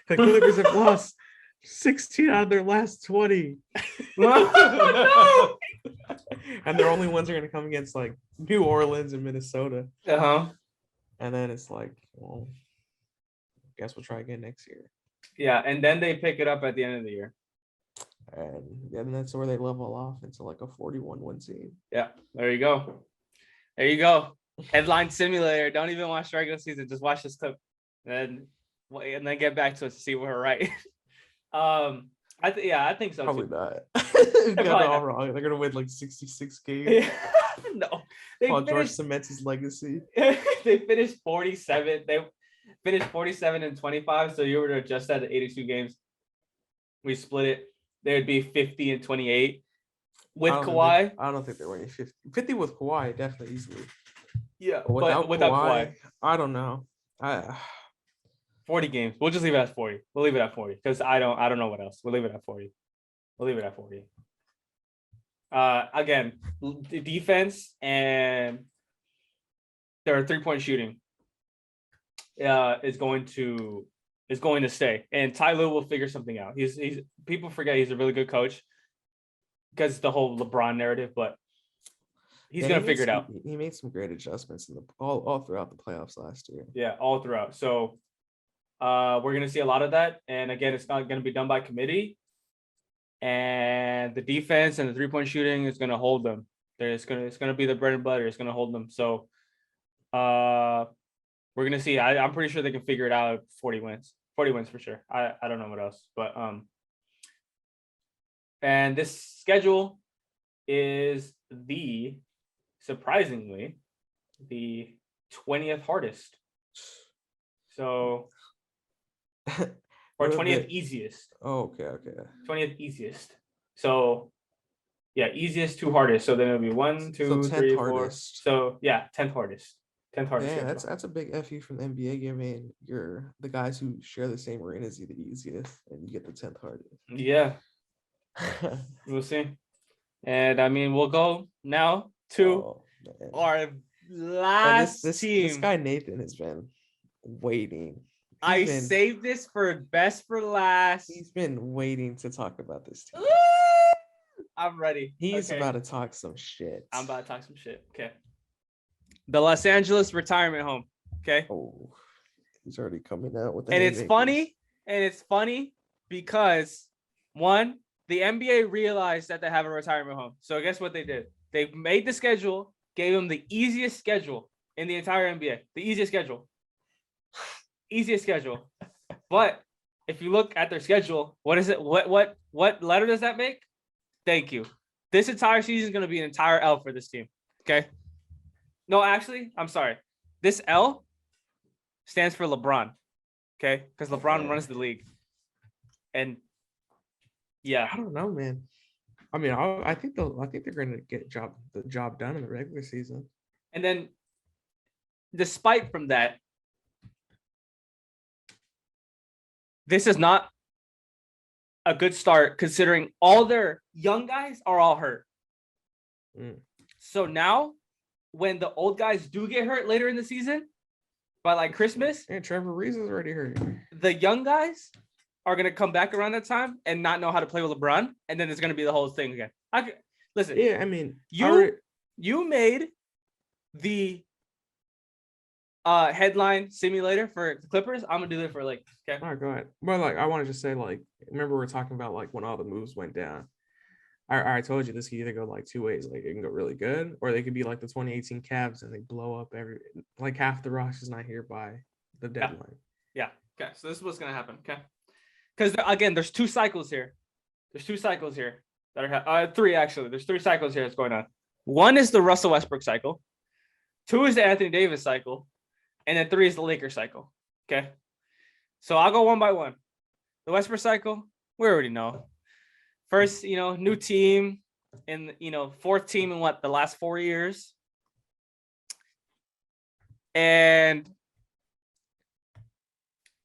The Clippers have lost 16 out of their last 20. No! And their only ones are going to come against like New Orleans and Minnesota. Uh-huh. And then it's like, well, guess we'll try again next year. Yeah, and then they pick it up at the end of the year. And then that's where they level off into like a 41-win team. Yeah, there you go. There you go. Headline simulator. Don't even watch regular season. Just watch this clip, and then get back to us to see if we're right. I think so. Probably too. not. Probably all not. wrong. They're gonna win like 66 games. No, Paul George cements his legacy. They finished 47. They finished 47 and 25. So you were to adjust that to 82 games. We split it. They would be 50 and 28 with Kawhi. I don't think they're winning 50. 50 with Kawhi, definitely easily. Yeah, But without Kawhi, I don't know. 40 games. We'll just leave it at 40. We'll leave it at 40 because I don't know what else. We'll leave it at 40. Again, the defense and their 3-point shooting is going to stay, and Ty Lue will figure something out. He's people forget he's a really good coach because the whole LeBron narrative, but he's gonna figure it out. He made some great adjustments in all throughout the playoffs last year. Yeah, all throughout. So we're gonna see a lot of that, and again, it's not gonna be done by committee. And the defense and the 3-point shooting is gonna hold them. It's gonna be the bread and butter. It's gonna hold them. So we're gonna see. I'm pretty sure they can figure it out. 40 wins for sure. I don't know what else, but and this schedule is surprisingly the 20th hardest. So or 20th easiest. Oh, okay. 20th easiest. So yeah, easiest to hardest. So then it'll be 1, 2, 3, 4. Hardest. So yeah, 10th hardest. 10th hardest. Yeah, that's a big FU from the NBA giving the guys who share the same arena as you the easiest, and you get the 10th hardest. Yeah. We'll see. And I mean, we'll go now to our last team. This guy Nathan has been waiting. Saved this for best for last. He's been waiting to talk about this team. I'm ready. He's about to talk some shit. I'm about to talk some shit. Okay. The Los Angeles retirement home. Okay. Oh, he's already coming out with. And it's funny. Because one, the NBA realized that they have a retirement home. So guess what they did? They made the schedule, gave them the easiest schedule in the entire NBA. The easiest schedule. But if you look at their schedule, what is it? What letter does that make? Thank you. This entire season is going to be an entire L for this team. Okay. No, actually, I'm sorry. This L stands for LeBron. Okay, because LeBron runs the league. And yeah, I don't know, man. I mean, I think they're going to get the job done in the regular season. And then, despite from that, this is not a good start considering all their young guys are all hurt. So now, when the old guys do get hurt later in the season, by like Christmas, And Trevor Reese is already hurt. the young guys are gonna come back around that time and not know how to play with LeBron, and then it's gonna be the whole thing again. Listen, Yeah, I mean, you made the headline simulator for the Clippers. I'm gonna do it for like. Okay. All right, go ahead. Well, like I want to just say, like, remember we were talking about like when all the moves went down. I told you this could either go like two ways. Like it can go really good, or they could be like the 2018 Cavs and they blow up like half the roster's not here by the deadline. Yeah. Okay. So this is what's gonna happen. Okay. Because again, there's two cycles here. That are three actually. There's three cycles here that's going on. One is the Russell Westbrook cycle. Two is the Anthony Davis cycle, and then three is the Lakers cycle. Okay. So I'll go one by one. The Westbrook cycle, we already know. First, new team and, fourth team in the last 4 years. And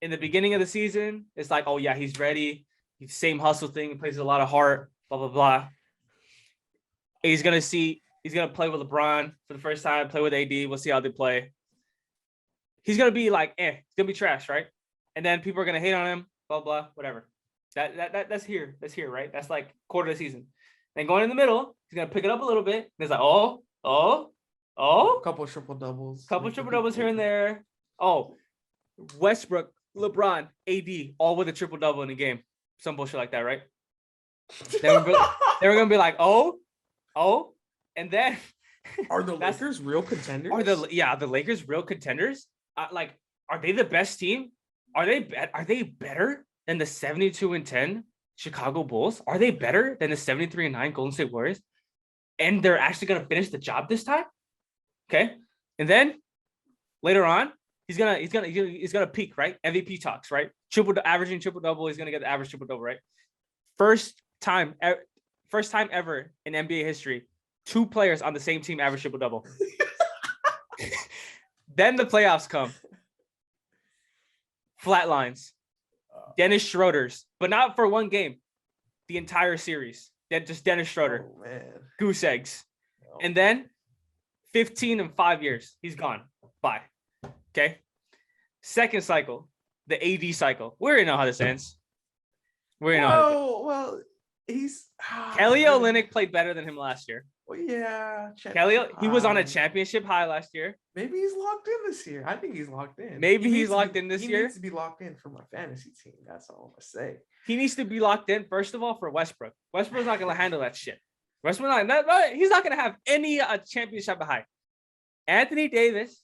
in the beginning of the season, it's like, oh yeah, he's ready. He's same hustle thing. He plays with a lot of heart, blah, blah, blah. He's going to play with LeBron for the first time, play with AD. We'll see how they play. He's going to be like, he's going to be trash, right? And then people are going to hate on him, blah, blah, whatever. That's here. That's here, right? That's like quarter of the season. Then going in the middle, he's going to pick it up a little bit. And it's like, Couple triple doubles. Couple triple doubles here and there. Oh, Westbrook, LeBron, AD, all with a triple double in the game. Some bullshit like that, right? They were going to be like, and then are the Lakers real contenders? The Lakers real contenders? Are they the best team? Are they better than the 72-10 Chicago Bulls? Are they better than the 73-9 Golden State Warriors? And they're actually going to finish the job this time? Okay. And then later on, he's gonna peak, right? MVP talks, right? Averaging triple double. He's gonna get the average triple double, right? First time ever in NBA history, two players on the same team average triple double. Then the playoffs come. Flatlines. Dennis Schroeder's, but not for one game. The entire series. Just Dennis Schroeder. Oh, man. Goose eggs. Oh. And then 15 in 5 years. He's gone. Bye. Okay. Second cycle. The AD cycle. We already know how this ends. Well, he's Kelly Olynyk played better than him last year. Well, yeah. He was on a championship high last year. Maybe he's locked in this year. I think he's locked in. He's locked in this year. He needs to be locked in for my fantasy team. That's all I'm gonna say. He needs to be locked in, first of all, for Westbrook. Westbrook's not gonna handle that shit. He's not gonna have any championship high. Anthony Davis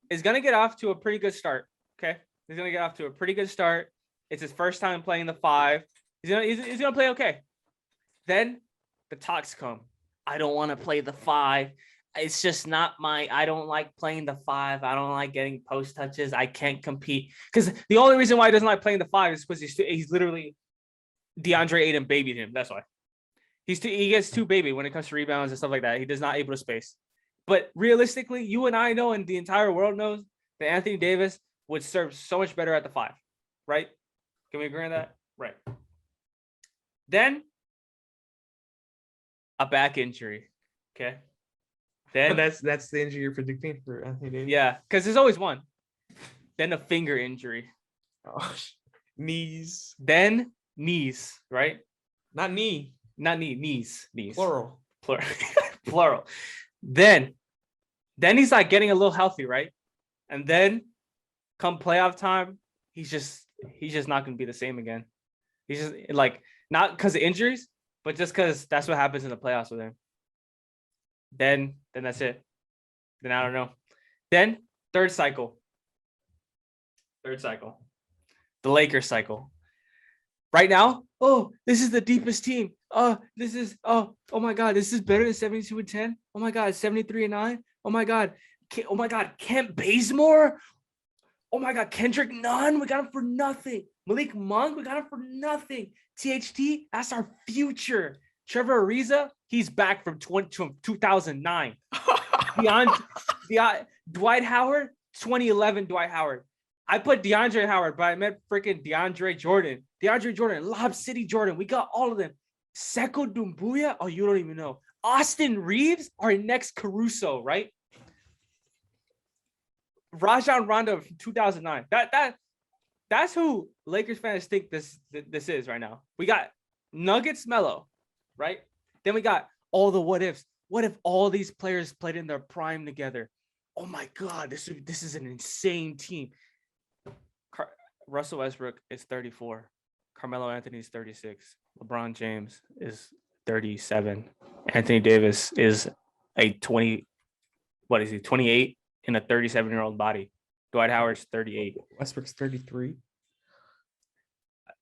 is gonna get off to a pretty good start. Okay, he's gonna get off to a pretty good start. It's his first time playing the 5. He's gonna play okay. Then the talks come. I don't want to play the 5. It's just not I don't like playing the 5. I don't like getting post touches. I can't compete. Because the only reason why he doesn't like playing the 5 is because he's literally DeAndre Ayton babied him. That's why. He gets too baby when it comes to rebounds and stuff like that. He does not able to space. But realistically, you and I know, and the entire world knows, that Anthony Davis would serve so much better at the 5. Right? Can we agree on that? Right. Then a back injury. Okay. Then that's the injury you're predicting for Anthony Davis. Yeah, because there's always one. Then a finger injury. Oh, knees. Then knees, right? Not knee. Not knee. Knees. Plural. Plural. Then he's like getting a little healthy, right? And then come playoff time, he's just not gonna be the same again. He's just like, not because of injuries, but just because that's what happens in the playoffs with him. Then that's it. Then I don't know. Then third cycle. The Lakers cycle. Right now, this is the deepest team. Oh my God, this is better than 72-10. Oh my God, 73-9. Oh my God, Kent Bazemore. Oh my God, Kendrick Nunn, we got him for nothing. Malik Monk, we got him for nothing. THT, that's our future. Trevor Ariza, he's back from 2009. Dwight Howard, 2011 Dwight Howard. I put DeAndre Howard, but I meant freaking DeAndre Jordan. DeAndre Jordan, Lob City Jordan. We got all of them. Sekou Doumbouya, oh, you don't even know. Austin Reeves, our next Caruso, right? Rajon Rondo from 2009. That's who Lakers fans think this is right now. We got Nuggets Melo, right? Then we got all the what ifs. What if all these players played in their prime together? Oh my God, this is an insane team. Russell Westbrook is 34. Carmelo Anthony is 36. LeBron James is 37. Anthony Davis is a 20. What is he? 28 in a 37-year-old body. Dwight Howard's 38. Westbrook's 33.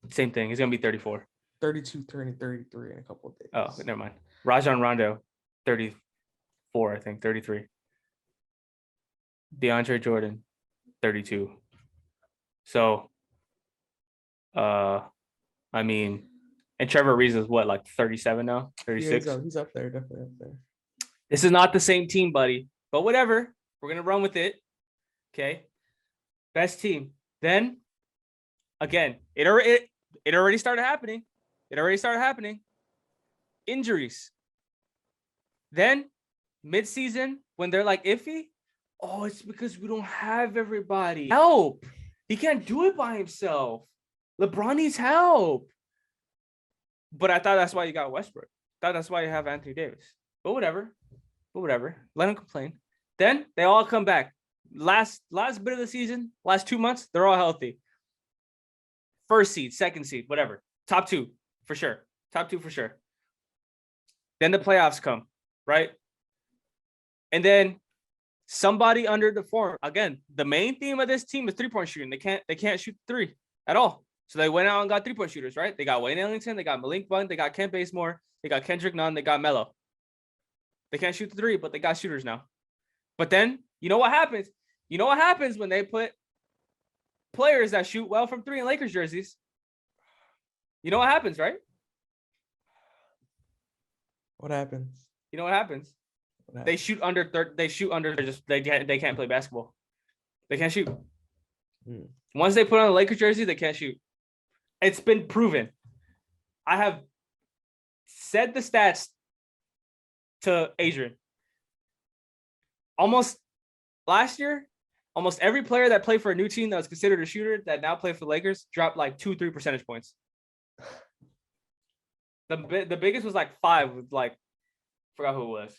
Same thing. He's gonna be 34. 32 turning 33 in a couple of days. Oh, never mind. Rajon Rondo, 34, I think, 33. DeAndre Jordan, 32. So, I mean, and Trevor Ariza is what, like 37 now, 36. Yeah, he's up there, definitely up there. This is not the same team, buddy. But whatever, we're gonna run with it. Okay, best team. Then, again, it already started happening. Injuries. Then, midseason, when they're like iffy, oh, it's because we don't have everybody. Help! He can't do it by himself. LeBron needs help. But I thought that's why you got Westbrook. I thought that's why you have Anthony Davis. But whatever. Let him complain. Then they all come back. Last bit of the season, last 2 months, they're all healthy. First seed, second seed, whatever. Top two for sure. Then the playoffs come, right? And then somebody underperformed. Again, the main theme of this team is three-point shooting. They can't shoot three at all. So they went out and got three-point shooters, right? They got Wayne Ellington, they got Malik Monk, they got Kent Bazemore, they got Kendrick Nunn, they got Melo. They can't shoot the three, but they got shooters now. But then, you know what happens? You know what happens when they put players that shoot well from three in Lakers jerseys? You know what happens, right? What happens? You know what happens? They shoot under. They can't play basketball. They can't shoot. Once they put on the Lakers jersey, they can't shoot. It's been proven. I have said the stats to Adrian. Last year, almost every player that played for a new team that was considered a shooter that now play for the Lakers dropped like 2-3 percentage points. The biggest was like 5 with like, forgot who it was.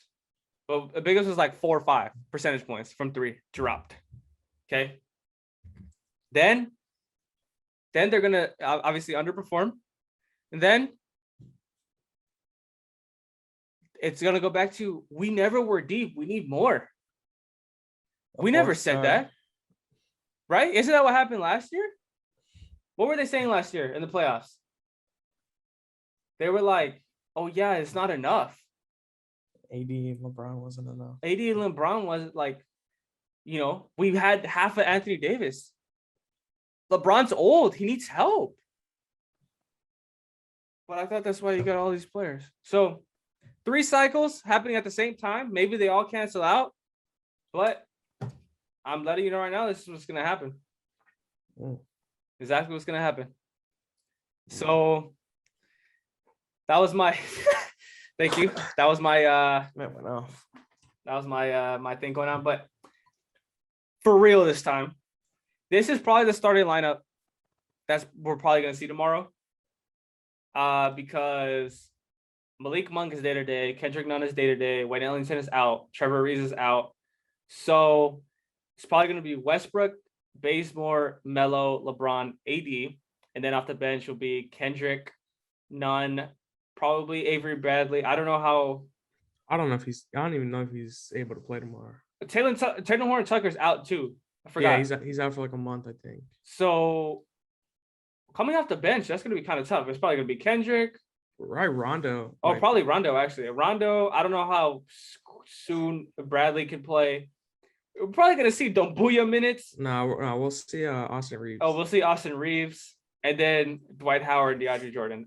But the biggest was like 4 or 5 percentage points from 3 dropped. Okay. Then they're going to obviously underperform. And then it's going to go back to, we never were deep. We need more. We never said that. Right? Isn't that what happened last year? What were they saying last year in the playoffs? They were like, oh, yeah, it's not enough. AD and LeBron wasn't enough. AD and LeBron wasn't like, we had half of Anthony Davis. LeBron's old. He needs help. But I thought that's why you got all these players. So 3 cycles happening at the same time. Maybe they all cancel out. But I'm letting you know right now, this is what's going to happen. Exactly what's going to happen. So that was my thank you. That was my that went off. That was my thing going on. But for real this time, this is probably the starting lineup we're probably gonna see tomorrow. Because Malik Monk is day-to-day, Kendrick Nunn is day-to-day, Wayne Ellington is out, Trevor Ariza is out. So it's probably gonna be Westbrook, Bazemore, Melo, LeBron, AD, and then off the bench will be Kendrick, Nunn, probably Avery Bradley. I don't even know if he's able to play tomorrow. Taylor Horton Tucker's out too. I forgot. Yeah, he's out for like a month, I think. So coming off the bench, that's gonna be kind of tough. It's probably gonna be Kendrick. Right, Rondo. Oh, probably Rondo actually. Rondo. I don't know how soon Bradley can play. We're probably gonna see Doumbouya minutes. No, we'll see Austin Reeves. Oh, we'll see Austin Reeves, and then Dwight Howard, DeAndre Jordan.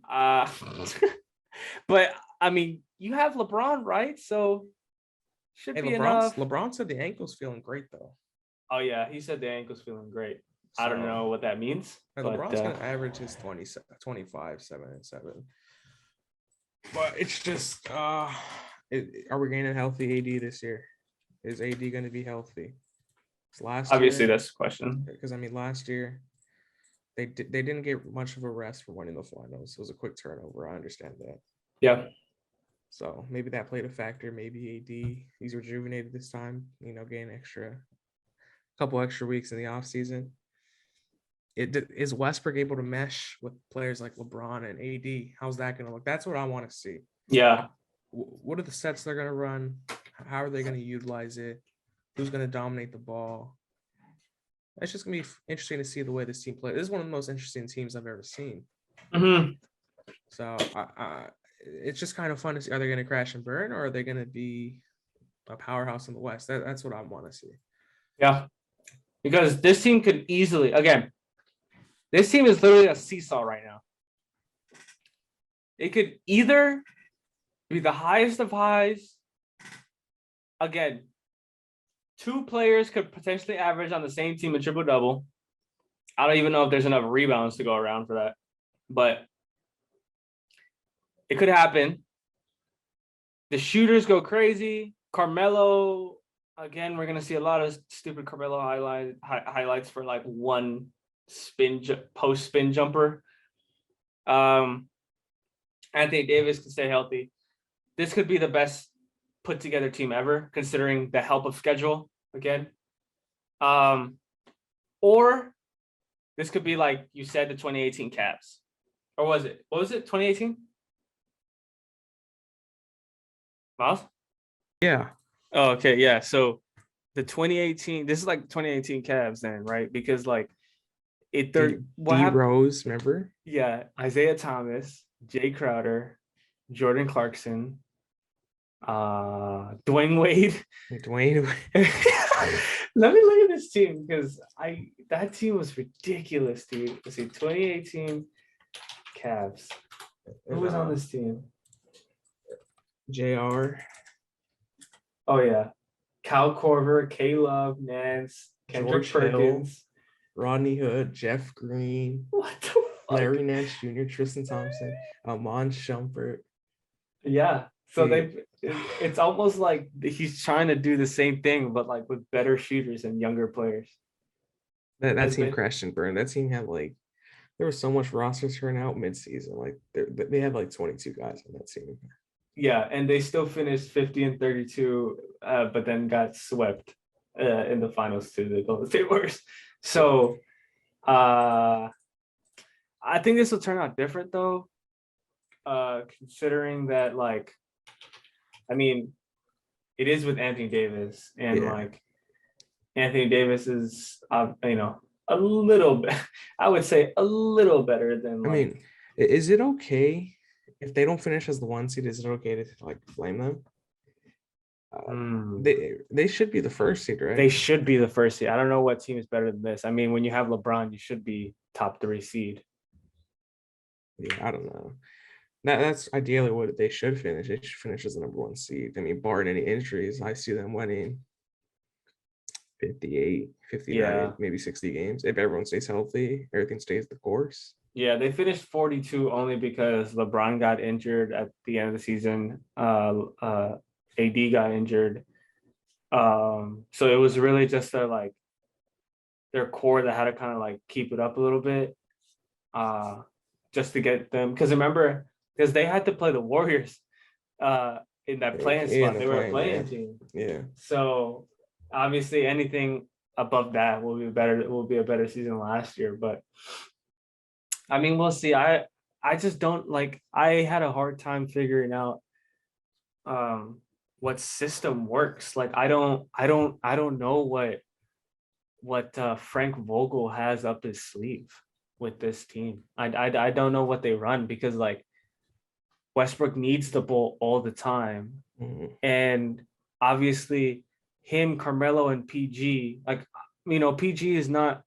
But I mean, you have LeBron, right? So should be enough. LeBron said the ankle's feeling great though. Oh yeah, he said the ankle's feeling great. So, I don't know what that means. LeBron's gonna average his 25, 7 and 7. But it's just, are we getting a healthy AD this year? Is AD gonna be healthy? Last Obviously, year, that's the question. because I mean, last year they didn't get much of a rest for winning the finals. It was a quick turnover. I understand that. Yeah. So maybe that played a factor. Maybe AD, he's rejuvenated this time. Gain couple extra weeks in the off season. Is Westbrook able to mesh with players like LeBron and AD? How's that going to look? That's what I want to see. Yeah. What are the sets they're going to run? How are they going to utilize it? Who's going to dominate the ball? It's just going to be interesting to see the way this team plays. This is one of the most interesting teams I've ever seen. Mm-hmm. So it's just kind of fun to see. Are they going to crash and burn, or are they going to be a powerhouse in the West? That's what I want to see. Yeah. Because this team could easily, again, this team is literally a seesaw right now. It could either be the highest of highs. Again, two players could potentially average on the same team a triple-double. I don't even know if there's enough rebounds to go around for that. But it could happen. The shooters go crazy. Carmelo, again, we're going to see a lot of stupid Carmelo highlights for like one post spin jumper. Anthony Davis can stay healthy. This could be the best put together team ever, considering the help of schedule again. Or this could be like you said, the 2018 Cavs. Or was it? What was it? 2018? Miles? Yeah. Oh, okay. Yeah. So the 2018, this is like 2018 Cavs then, right? Because like D Rose, remember? Yeah. Isaiah Thomas, Jay Crowder, Jordan Clarkson, Dwayne Wade. Let me look at this team because that team was ridiculous, dude. Let's see, 2018 Cavs. Who was on this team? JR. Oh yeah. Kyle Korver, K Love, Nance, Kendrick Perkins, Rodney Hood, Jeff Green, what the fuck? Larry Nance Jr., Tristan Thompson, Amon Shumpert. Yeah. So it's almost like he's trying to do the same thing, but like with better shooters and younger players. That team crashed and burned. That team had like, there was so much roster turnout mid-season. Like they had like 22 guys on that team. Yeah, and they still finished 50-32, but then got swept in the finals to the Golden State Warriors. So I think this will turn out different though, considering that like, I mean, it is with Anthony Davis, and like Anthony Davis is a little bit, I would say a little better than. I mean, is it okay if they don't finish as the 1 seed? Is it okay to like blame them? They should be the 1st seed, right? They should be the 1st seed. I don't know what team is better than this. I mean, when you have LeBron, you should be top 3 seed. Yeah, I don't know. That's ideally what they should finish. They should finish as the number 1 seed. I mean, barring any injuries, I see them winning 58, 59, maybe 60 games. If everyone stays healthy, everything stays the course. Yeah, they finished 42 only because LeBron got injured at the end of the season. AD got injured. So it was really just their core that had to kind of like keep it up a little bit, just to get them. Because remember, they had to play the Warriors in that playing spot. They were a playing team. Yeah. So obviously anything above that will be better. It will be a better season last year. But I mean, we'll see. I just don't like. I had a hard time figuring out what system works. Like I don't know what Frank Vogel has up his sleeve with this team. I don't know what they run, because like Westbrook needs the ball all the time. Mm-hmm. And obviously him, Carmelo, and PG, like, PG is not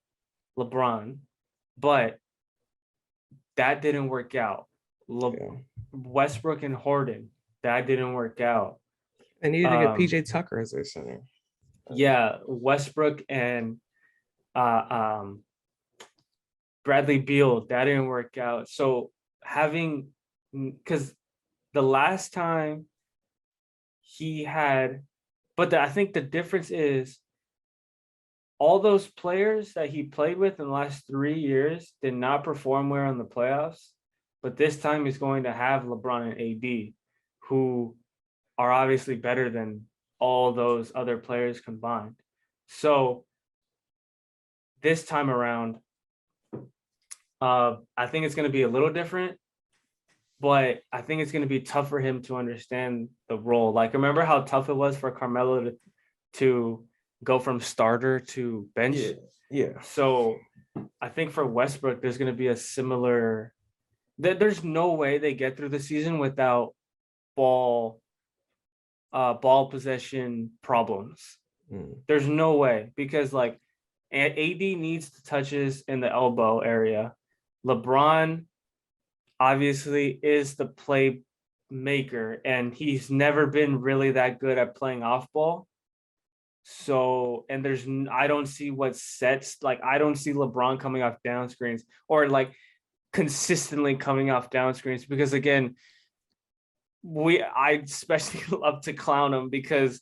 LeBron, but that didn't work out. Westbrook and Harden, that didn't work out. They needed to get PJ Tucker as their center. Yeah, Westbrook and Bradley Beal, that didn't work out. So because the last time he had, I think the difference is all those players that he played with in the last 3 years did not perform well in the playoffs. But this time he's going to have LeBron and AD, who are obviously better than all those other players combined. So this time around, I think it's going to be a little different, but I think it's going to be tough for him to understand the role. Like, remember how tough it was for Carmelo to go from starter to bench? Yeah. So I think for Westbrook, there's going to be a similar. There's no way they get through the season without ball possession problems. There's no way, because like AD needs the touches in the elbow area. LeBron obviously is the playmaker, and he's never been really that good at playing off ball. So, and I don't see what sets, like, I don't see LeBron coming off down screens or like consistently coming off down screens, because again, I especially love to clown him because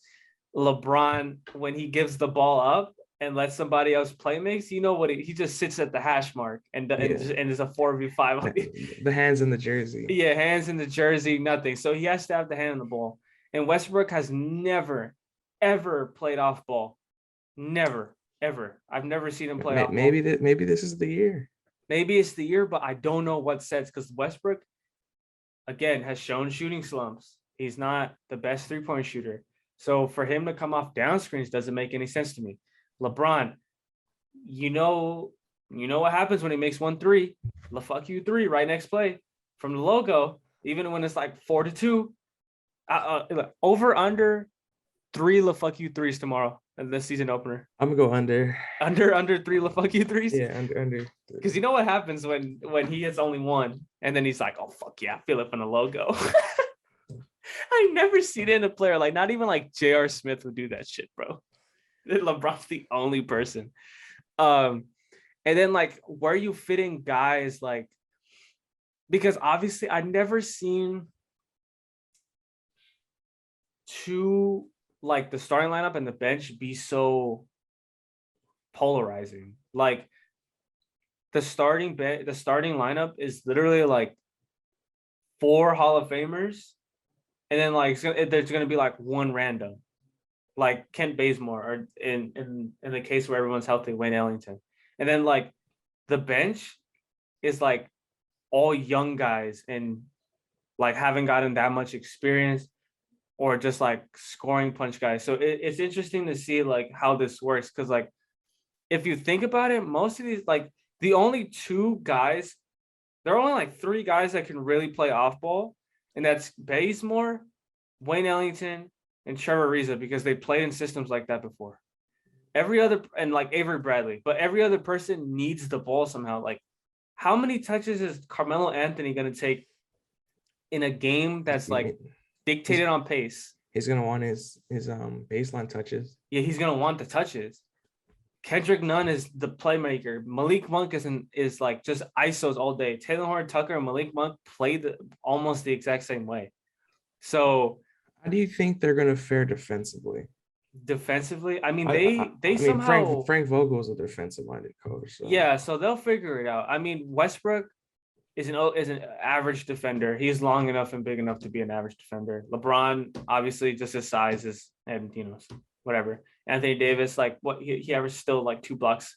LeBron, when he gives the ball up and lets somebody else play makes, you know what, he just sits at the hash mark and is a 4v5. The hands in the jersey. Yeah, hands in the jersey, nothing. So he has to have the hand on the ball. And Westbrook has never, ever played off ball. Never, ever. I've never seen him play off ball. Maybe this is the year. Maybe it's the year, but I don't know what sets, because Westbrook, again, has shown shooting slumps. He's not the best three-point shooter. So for him to come off down screens doesn't make any sense to me. LeBron, you know what happens when he makes 1-3, the fuck you 3 right next play from the logo, even when it's like 4-2. Over under 3 the fuck you 3s tomorrow in the season opener. I'm gonna go under 3 the fuck you 3s. Yeah, under. Because you know what happens when he hits only 1, and then he's like, oh fuck yeah, I feel it from the logo. I never seen it in a player, like not even like J.R. Smith would do that shit, bro. LeBron's the only person. And then like, where are you fitting guys like? Because obviously I've never seen two, like the starting lineup and the bench, be so polarizing. Like the starting lineup is literally like 4 Hall of Famers, and then like there's gonna be like 1 random, like Kent Bazemore, or in the case where everyone's healthy, Wayne Ellington. And then like the bench is like all young guys and like haven't gotten that much experience, or just like scoring punch guys. So it's interesting to see like how this works, because like if you think about it, most of these, like the only 2 guys, there are only like 3 guys that can really play off ball, and that's Bazemore, Wayne Ellington, and Trevor Ariza, because they played in systems like that before. Every other, and like Avery Bradley, but every other person needs the ball somehow. Like, how many touches is Carmelo Anthony going to take in a game that's like dictated on pace? He's gonna want his baseline touches. Yeah, he's gonna want the touches. Kendrick Nunn is the playmaker. Malik Monk is like just ISOs all day. Taylor Horton-Tucker and Malik Monk played almost the exact same way. So how do you think they're gonna fare defensively? Defensively, I mean, they somehow Frank Vogel is a defensive-minded coach. So. Yeah, so they'll figure it out. I mean, Westbrook is an average defender. He's long enough and big enough to be an average defender. LeBron, obviously, just his size is, and whatever. Anthony Davis, like what he averaged still like 2 blocks.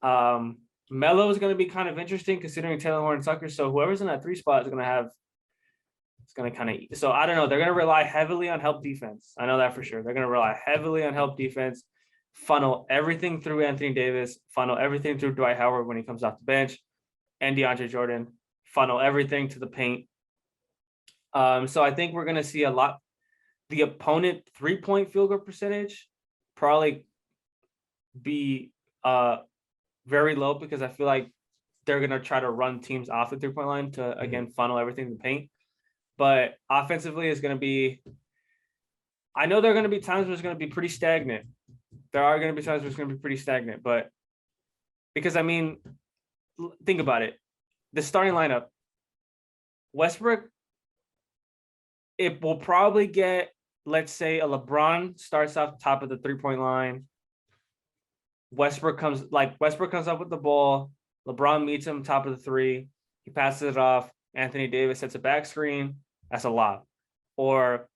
Melo is going to be kind of interesting considering Taylor Horton-Tucker. So whoever's in that 3 spot is going to have. It's going to kind of. So I don't know. They're going to rely heavily on help defense. I know that for sure. They're going to rely heavily on help defense. Funnel everything through Anthony Davis. Funnel everything through Dwight Howard when he comes off the bench, and DeAndre Jordan. Funnel everything to the paint. So I think we're going to see a lot. The opponent 3-point field goal percentage probably be very low, because I feel like they're going to try to run teams off the 3-point line to, again, funnel everything to the paint. But offensively, it's going to be, I know there are going to be times where it's going to be pretty stagnant. There are going to be times where it's going to be pretty stagnant. But because, I mean, think about it. The starting lineup, Westbrook, it will probably get, let's say, a LeBron starts off top of the 3-point line. Westbrook comes up with the ball. LeBron meets him top of the three. He passes it off. Anthony Davis sets a back screen. That's a lob. Or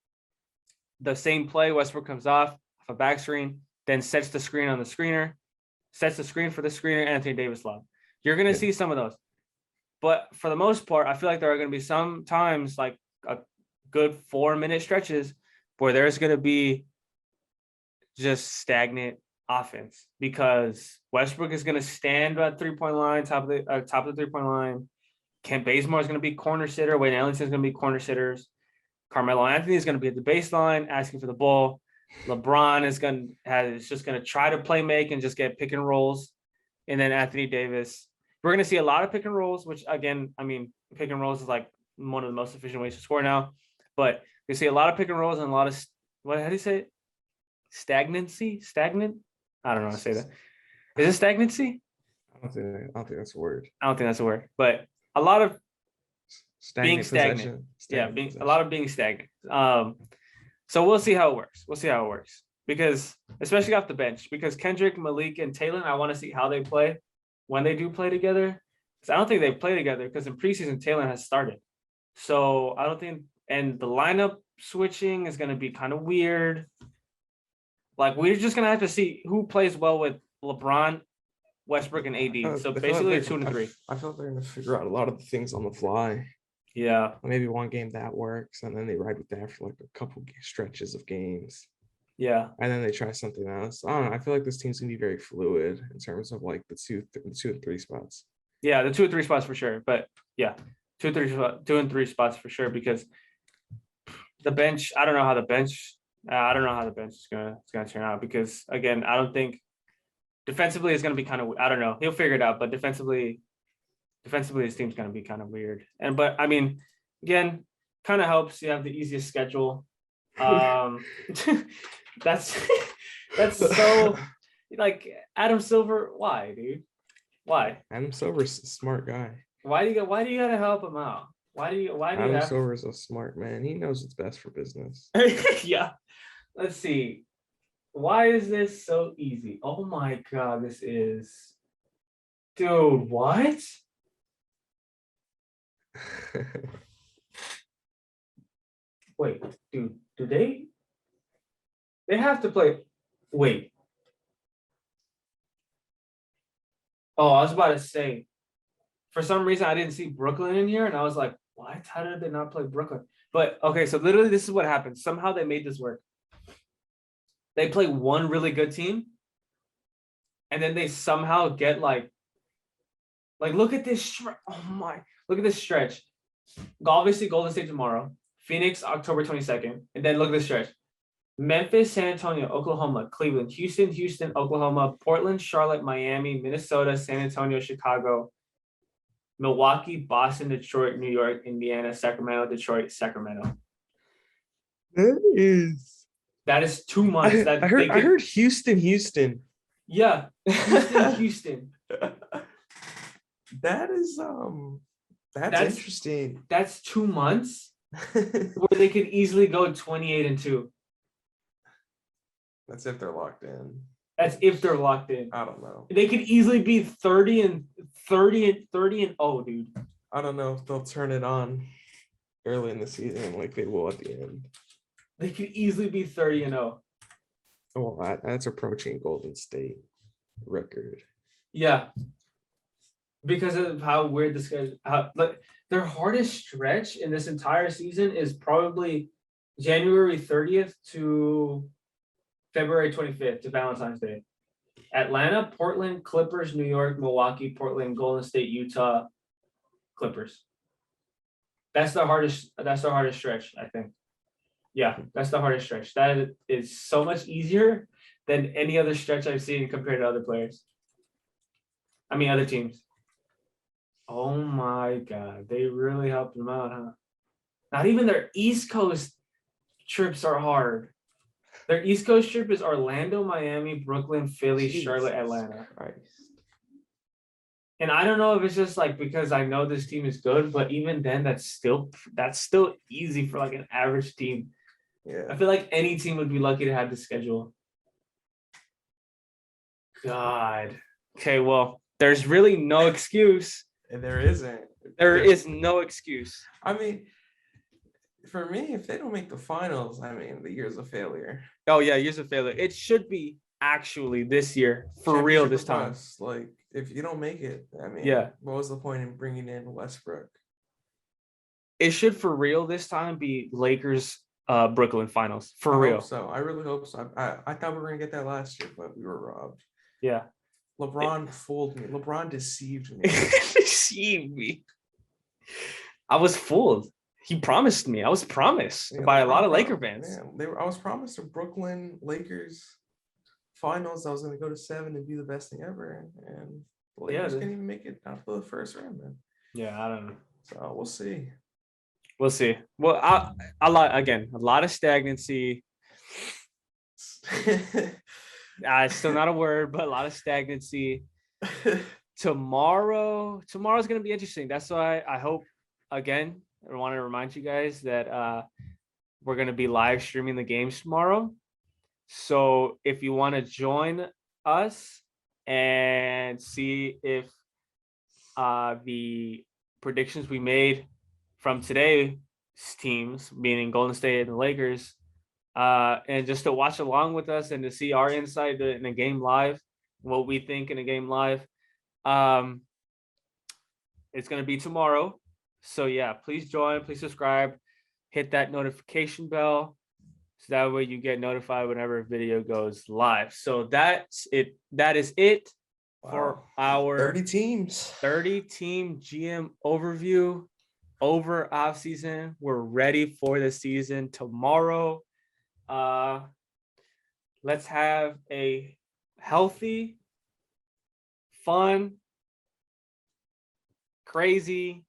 the same play, Westbrook comes off a back screen, then sets the screen on the screener, sets the screen for the screener, Anthony Davis lob. You're going to see some of those. But for the most part, I feel like there are going to be some times, like a good 4-minute stretches, where there's going to be just stagnant offense because Westbrook is going to stand at 3-point line, top of the 3-point line. Kent Bazemore is going to be corner sitter. Wayne Ellington is going to be corner sitters. Carmelo Anthony is going to be at the baseline asking for the ball. LeBron is just going to try to play make and just get pick and rolls. And then Anthony Davis. We're going to see a lot of pick and rolls, which again, I mean, pick and rolls is like one of the most efficient ways to score now. But we see a lot of pick and rolls and a lot of how do you say it? Stagnant? I don't know how to say that. Is it stagnancy? I don't think that's a word. I don't think that's a word, but a lot of being stagnant. Possession. A lot of being stagnant. So we'll see how it works. Because especially off the bench, because Kendrick, Malik, and Taylor, I want to see how they play when they do play together. Because I don't think they play together because in preseason Taylor has started. So I don't think, and the lineup switching is going to be kind of weird. Like we're just going to have to see who plays well with LeBron, Westbrook, and AD. So basically like 2 and 3. I feel like they're going to figure out a lot of the things on the fly. Yeah. Maybe one game that works, and then they ride with that for like a couple stretches of games. Yeah. And then they try something else. I don't know. I feel like this team's gonna be very fluid in terms of like the 2 and 3 spots. Yeah, the 2 and 3 spots for sure. But yeah, 2 and 3 spots for sure because the bench. I don't know how the bench is gonna turn out because again, I don't think defensively is gonna be kind of. I don't know. He'll figure it out, but defensively, this team's gonna be kind of weird. But I mean, again, kind of helps. You have the easiest schedule. That's so like Adam Silver. Why, dude? Why? Adam Silver's a smart guy. Why do you gotta help him out? Adam Silver's a smart man. He knows what's best for business. Yeah. Let's see. Why is this so easy? Oh my god, this is, dude. What? Wait, dude. Do they? They have to play. Wait. Oh, I was about to say. For some reason, I didn't see Brooklyn in here, and I was like, "What? How did they not play Brooklyn?" But okay, so literally, this is what happened. Somehow they made this work. They play one really good team, and then they somehow get like look at this. Look at this stretch. Obviously, Golden State tomorrow. Phoenix, October 22nd, and then look at this stretch. Memphis, San Antonio, Oklahoma, Cleveland, Houston, Oklahoma, Portland, Charlotte, Miami, Minnesota, San Antonio, Chicago, Milwaukee, Boston, Detroit, New York, Indiana, Sacramento, Detroit, Sacramento. That is 2 months. I heard Houston. Yeah, Houston. That's interesting. That's 2 months where they could easily go 28-2. That's if they're locked in. That's if they're locked in. I don't know. They could easily be 30-0, dude. I don't know if they'll turn it on early in the season like they will at the end. They could easily be 30-0. Oh, that's approaching Golden State record. Yeah. Because of how weird this guy. Their hardest stretch in this entire season is probably January 30th to February 25th to Valentine's Day. Atlanta, Portland, Clippers, New York, Milwaukee, Portland, Golden State, Utah, Clippers. That's the hardest stretch, I think. Yeah, that's the hardest stretch. That is so much easier than any other stretch I've seen compared to other players. I mean, other teams. Oh my God, they really helped them out, huh? Not even their East Coast trips are hard. Their East Coast trip is Orlando, Miami, Brooklyn, Philly, Charlotte, Atlanta. Christ. And I don't know if it's just like because I know this team is good, but even then, that's still easy for like an average team. Yeah. I feel like any team would be lucky to have this schedule. God. Okay, well, there's really no excuse. And there isn't. There is no excuse. I mean, for me, if they don't make the finals, I mean, the year's a failure. Oh yeah, years of failure. It should be actually this year for real this time. Like, if you don't make it, I mean, Yeah. what was the point in bringing in Westbrook? It should for real this time be Lakers Brooklyn finals for real. Hope so I really hope so. I thought we were gonna get that last year, but we were robbed. Yeah. LeBron fooled me. LeBron deceived me. Deceived me. I was fooled. He promised me. I was promised by a lot of Laker fans. I was promised a Brooklyn Lakers finals. I was going to go to 7 and be the best thing ever, and the Lakers couldn't even make it out to the first round, man. Yeah, I don't know. So we'll see. We'll see. Well, a lot of stagnancy. It's still not a word, but a lot of stagnancy. Tomorrow's going to be interesting. That's why I hope, again, I want to remind you guys that we're going to be live streaming the games tomorrow. So if you want to join us and see if the predictions we made from today's teams, meaning Golden State and the Lakers, and just to watch along with us and to see our insight in a game live, what we think in a game live, it's going to be tomorrow. So yeah, please join, please subscribe, hit that notification bell, so that way you get notified whenever a video goes live. So that's it. That is it for our 30 team GM overview over off season. We're ready for the season tomorrow. Let's have a healthy, fun, crazy,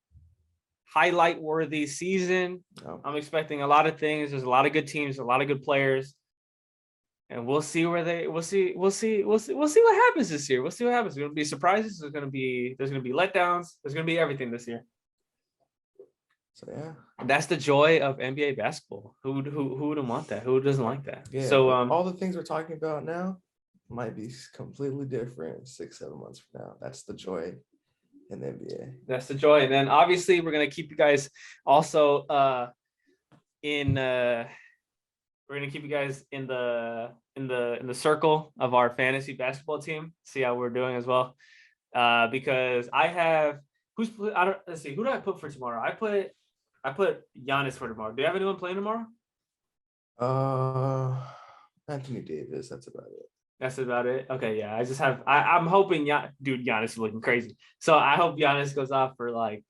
highlight-worthy season. I'm expecting a lot of things. There's a lot of good teams, a lot of good players, and we'll see what happens this year. We'll see what happens. There's gonna be surprises. There's gonna be letdowns. There's gonna be everything this year. So yeah, that's the joy of NBA basketball. Who wouldn't want that? Who doesn't like that? Yeah. So all the things we're talking about now might be completely different 6-7 months from now. That's the joy in the NBA. That's the joy. And then obviously we're gonna keep you guys also in the circle of our fantasy basketball team. See how we're doing as well. Because I have who do I put for tomorrow? I put Giannis for tomorrow. Do you have anyone playing tomorrow? Anthony Davis. That's about it. That's about it. Okay, yeah. I'm hoping Giannis is looking crazy. So I hope Giannis goes off for like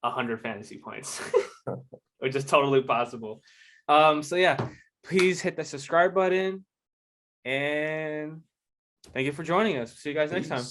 100 fantasy points, which is totally possible. So yeah, please hit the subscribe button, and thank you for joining us. See you guys next time.